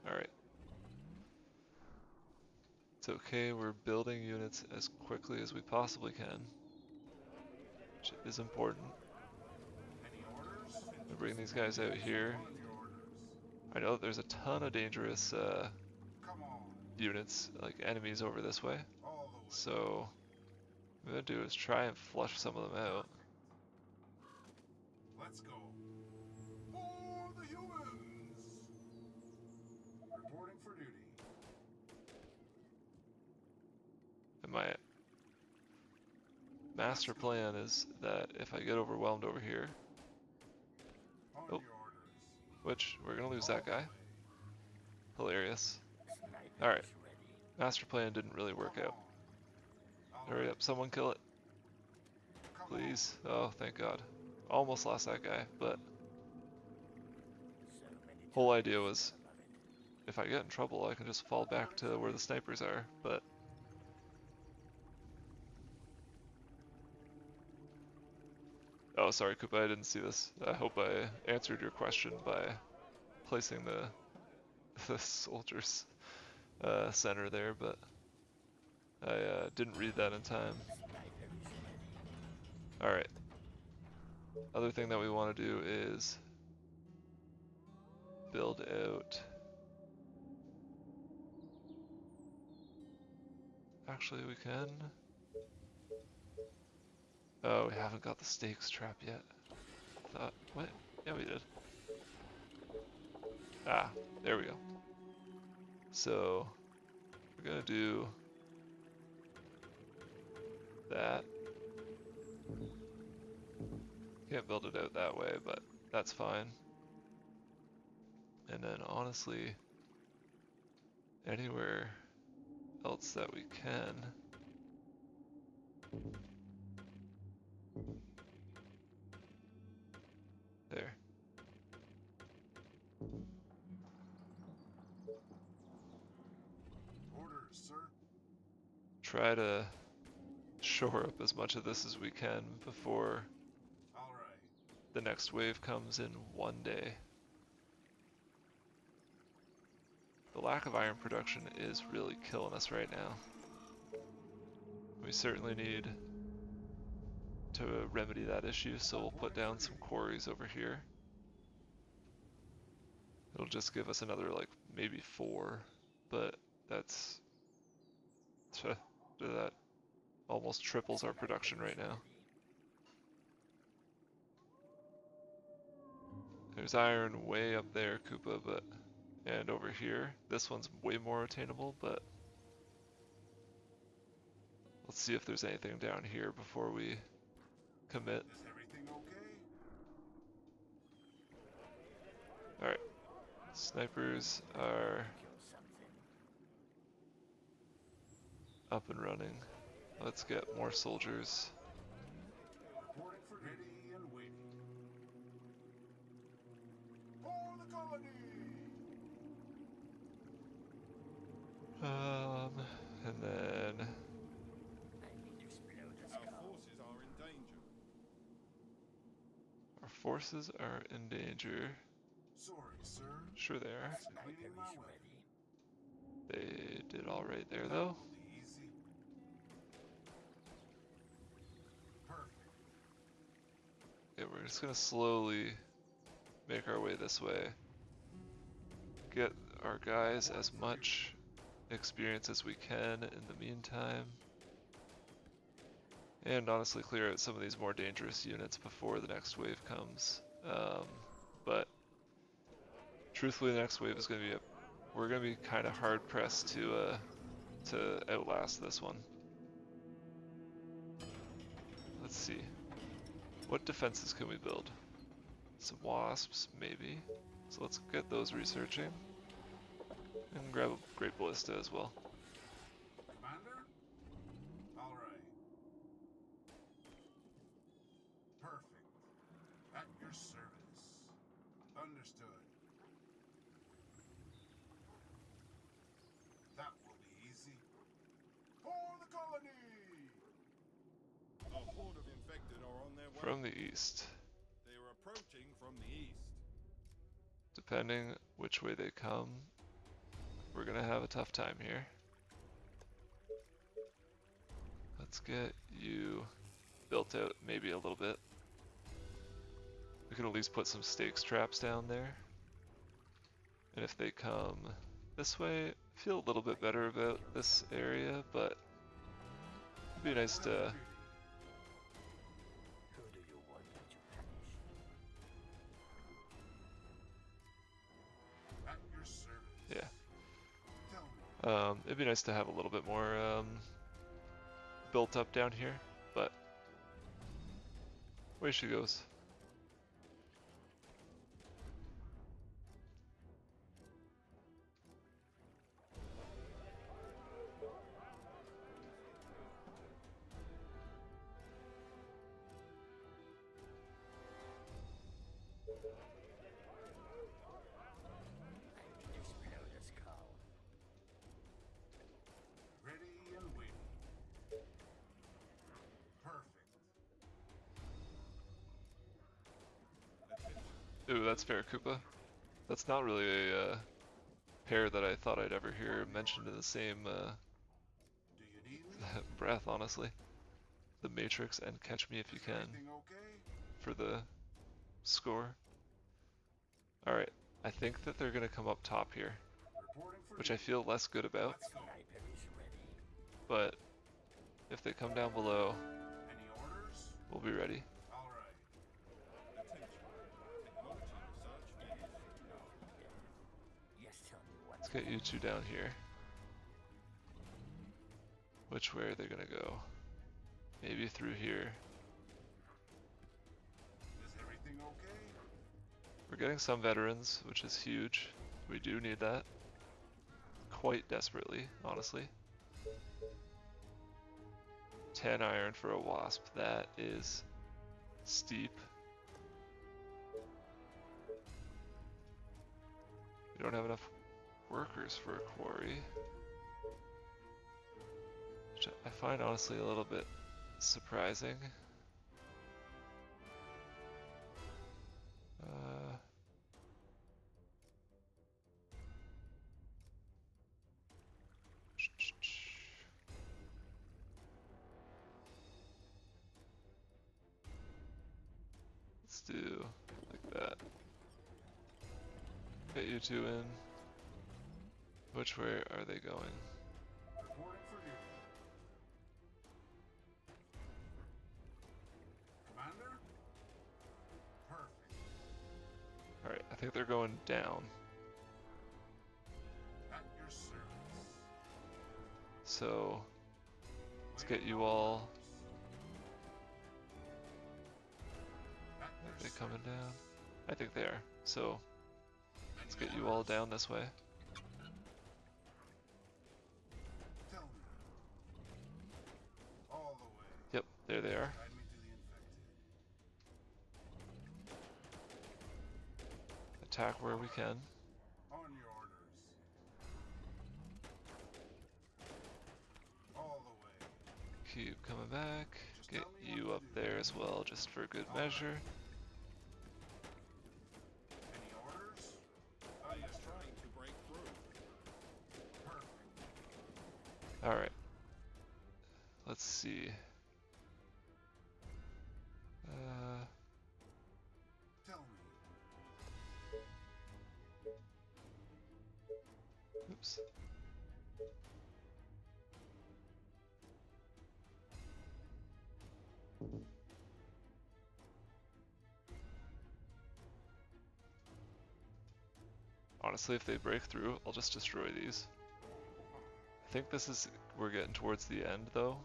Alright. It's okay, we're building units as quickly as we possibly can, which is important. Any orders? I bring these guys out here. On your orders. I know that there's a ton of dangerous Come on. units, like enemies over this way, All the way. so what I'm gonna do is try and flush some of them out. Let's go. For the humans. Reporting for duty. And my master plan is that if I get overwhelmed over here, On Oh. your orders. which we're gonna lose that guy, hilarious. Sniper Alright, is ready. master plan didn't really work Come out. on. I'll Hurry up, someone kill it, Come please. Oh, thank God. Almost lost that guy, but So many whole times, idea was I love it. if I get in trouble, I can just fall back to where the snipers are, but oh, sorry, Koopa, I didn't see this. I hope I answered your question by placing the soldiers center there, but I didn't read that in time. Sniper is ready. Alright. Other thing that we want to do is build out... Actually, we can... Oh, we haven't got the stakes trap yet. Thought... What? Yeah, we did. Ah, there we go. So, we're gonna do that. Can't build it out that way, but that's fine. And then honestly, anywhere else that we can. There. Orders, sir. Try to shore up as much of this as we can before All right. the next wave comes in one day. The lack of iron production is really killing us right now. We certainly need to remedy that issue, so we'll put down some quarries over here. It'll just give us another like maybe 4, but that's that almost triples our production right now. There's iron way up there, Koopa, but and over here, this one's way more attainable, but let's see if there's anything down here before we commit. Is everything okay? Alright, snipers are Kill something. up and running. Let's get more soldiers. Reporting for ready and waiting. For the colony! And then I need to explode the Our skull. forces are in danger. our forces are in danger. Sorry, sir. Sure they are. Sniper Cleaning my is weapon. ready. They did all right there, though. That'll be easy. Perfect. Okay, we're just gonna slowly make our way this way. Get our guys as much experience as we can in the meantime. And honestly clear out some of these more dangerous units before the next wave comes. But truthfully, the next wave is gonna be we're gonna be kind of hard pressed to outlast this one. Let's see. What defenses can we build? Some wasps, maybe. So let's get those researching. And grab a great ballista as well. Commander? All right. Perfect. At your service. Understood. That will be easy. For the colony! A horde of infected are on their way. From the east. They are approaching from the east. Depending which way they come, we're gonna have a tough time here. Let's get you built out maybe a little bit. We could at least put some stakes traps down there. And if they come this way, I feel a little bit better about this area, but it'd be nice to... Who do you want me to punish? At your service. Yeah. Tell me. It'd be nice to have a little bit more built up down here, but way she goes. I need to explode the skull. Ready and waiting. Perfect. Ooh, that's fair, Koopa. That's not really a pair that I thought I'd ever hear mentioned in the same Do you need me? breath, honestly. The Matrix and Catch Me If You Is Can everything okay? for the score. Alright, I think that they're gonna come up top here, Reporting for which I feel less good about, Let's go. Sniper is ready. but if they come down below, Any orders? we'll be ready. All right. Attention. Technology research is Yes, tell me what Let's to get you two down here. Which way are they gonna go? Maybe through here. Is everything okay? We're getting some veterans, which is huge. We do need that. Quite desperately, honestly. 10 iron for a wasp, that is steep. We don't have enough workers for a quarry. Which I find honestly a little bit surprising. Let's do like that. Get you two in. Which way are they going? Reporting for duty. Commander? Perfect. Alright, I think they're going down. At your service. So let's get Waiting you on all. orders. At Are your they coming service. down? I think they are. So let's Any get you all orders? down this way. Tell me. All the way. Yep, there they are. Guide me to the infected. Attack where we can. On your orders. All the way. Keep coming back. Just Get tell me what you to up do. there as well, just for good All right. measure. Any orders? Are you trying to break through? Perfect. Alright. Let's see. Tell me. Oops. Honestly, if they break through, I'll just destroy these. I think we're getting towards the end though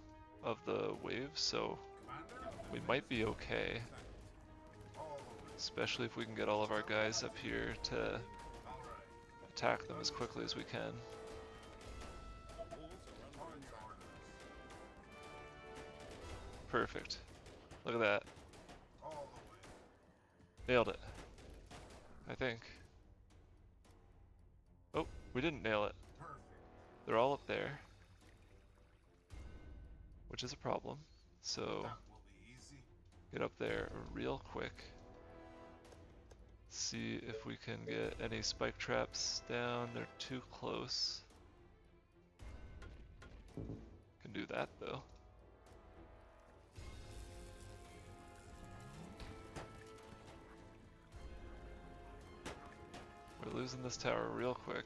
of the wave, so Commander? we might be okay. All the way. Especially if we can get all of our guys up here to All right. attack them as quickly as we can. The walls are On under your attack. orders. Perfect. Look at that. All the way. Nailed it. I think. Oh, we didn't nail it. Perfect. They're all up there. Which is a problem. So That will be easy. get up there real quick. See if we can get any spike traps down. They're too close. Can do that though. We're losing this tower real quick,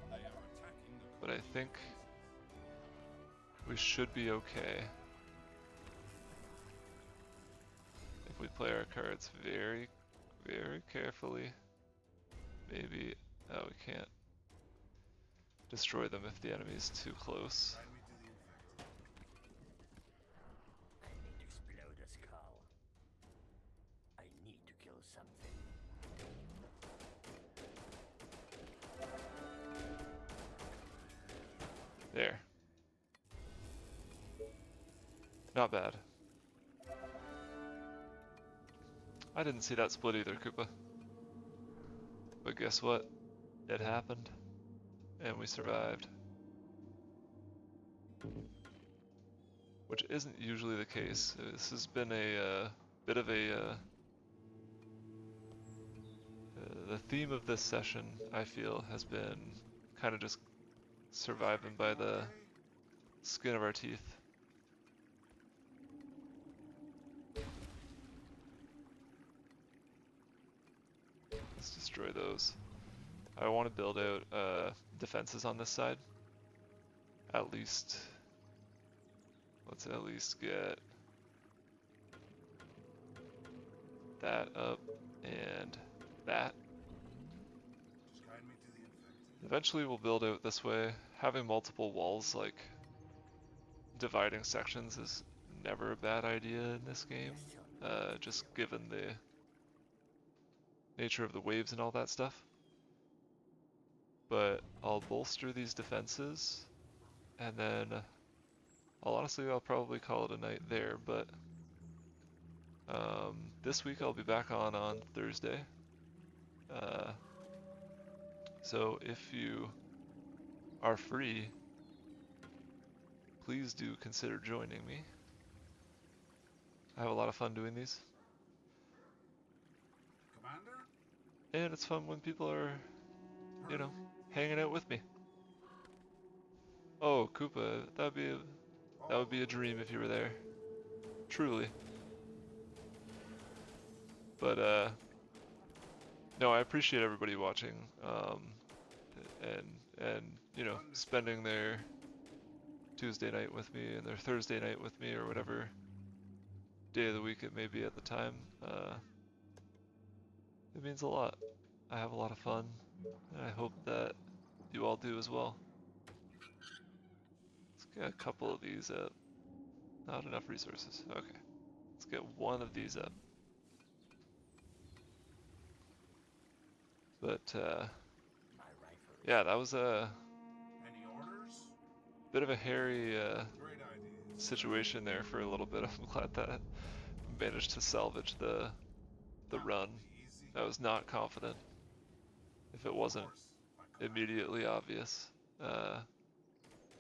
They are attacking the but I colony think defenses. we should be okay if we play our cards very, very carefully. Maybe, oh, we can't destroy them if the enemy's too close. Guide me to the infected. I need to explode a skull. I need to kill something. There. Not bad. I didn't see that split either, Koopa. But guess what? It happened. And we survived. Which isn't usually the case. This has been a bit of a... the theme of this session, I feel, has been kind of just surviving by the Okay? skin of our teeth. Let's destroy those. I want to build out defenses on this side. At least, let's at least get that up and that. Just guide me to the infected. Eventually we'll build out this way. Having multiple walls, like dividing sections, is never a bad idea in this game. Yes, tell me. Just given the nature of the waves and all that stuff. But I'll bolster these defenses, and then I'll probably call it a night there, but this week I'll be back on Thursday. So if you are free, please do consider joining me. I have a lot of fun doing these, Commander? and it's fun when people are, you know, hanging out with me. Oh, Koopa, that would be a dream if you were there. Truly. But no, I appreciate everybody watching, and you know, spending their Tuesday night with me and their Thursday night with me or whatever day of the week it may be at the time. It means a lot. I have a lot of fun, and I hope that you all do as well. Let's get a couple of these up. Not enough resources. Okay. Let's get one of these up. But, My rifle is yeah, that was a Any orders? bit of a hairy Great idea. situation there for a little bit. I'm glad that I managed to salvage the That run. won't be easy. I was not confident if it Of wasn't course, my commander. immediately obvious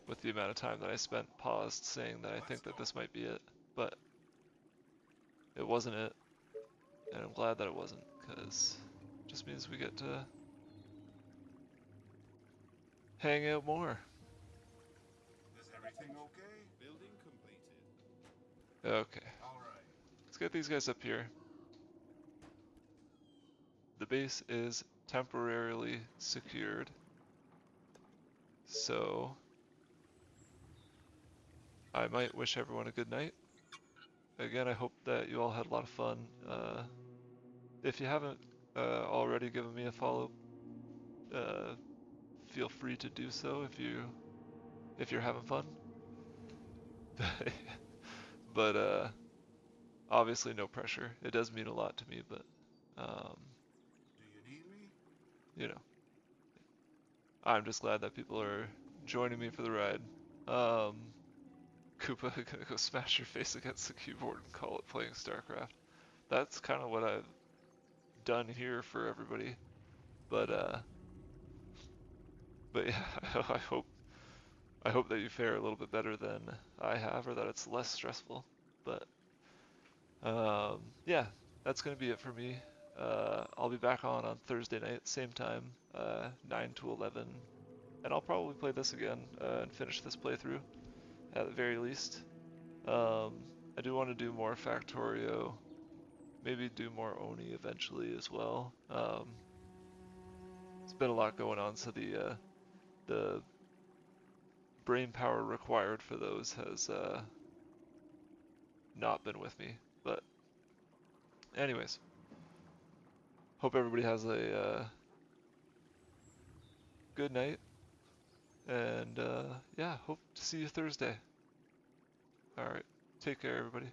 with the amount of time that I spent paused saying that I think that this might be it, but it wasn't it, and I'm glad that it wasn't, because it just means we get to hang out more. Is everything okay? Building completed. Okay, All right. let's get these guys up here. The base is temporarily secured, so I might wish everyone a good night. Again, I hope that you all had a lot of fun. If you haven't already given me a follow, feel free to do so if you're having fun. But obviously no pressure. It does mean a lot to me, but Do you need me? you know, I'm just glad that people are joining me for the ride. Koopa gonna go smash your face against the keyboard and call it playing StarCraft. That's kind of what I've done here for everybody. But yeah, I hope that you fare a little bit better than I have, or that it's less stressful. But yeah, that's gonna be it for me. I'll be back on Thursday night, same time, 9 to 11, and I'll probably play this again and finish this playthrough at the very least. I do want to do more Factorio, maybe do more Oni eventually as well. It's been a lot going on, so the brain power required for those has not been with me. But anyways, hope everybody has a good night, and yeah, hope to see you Thursday. All right, take care, everybody.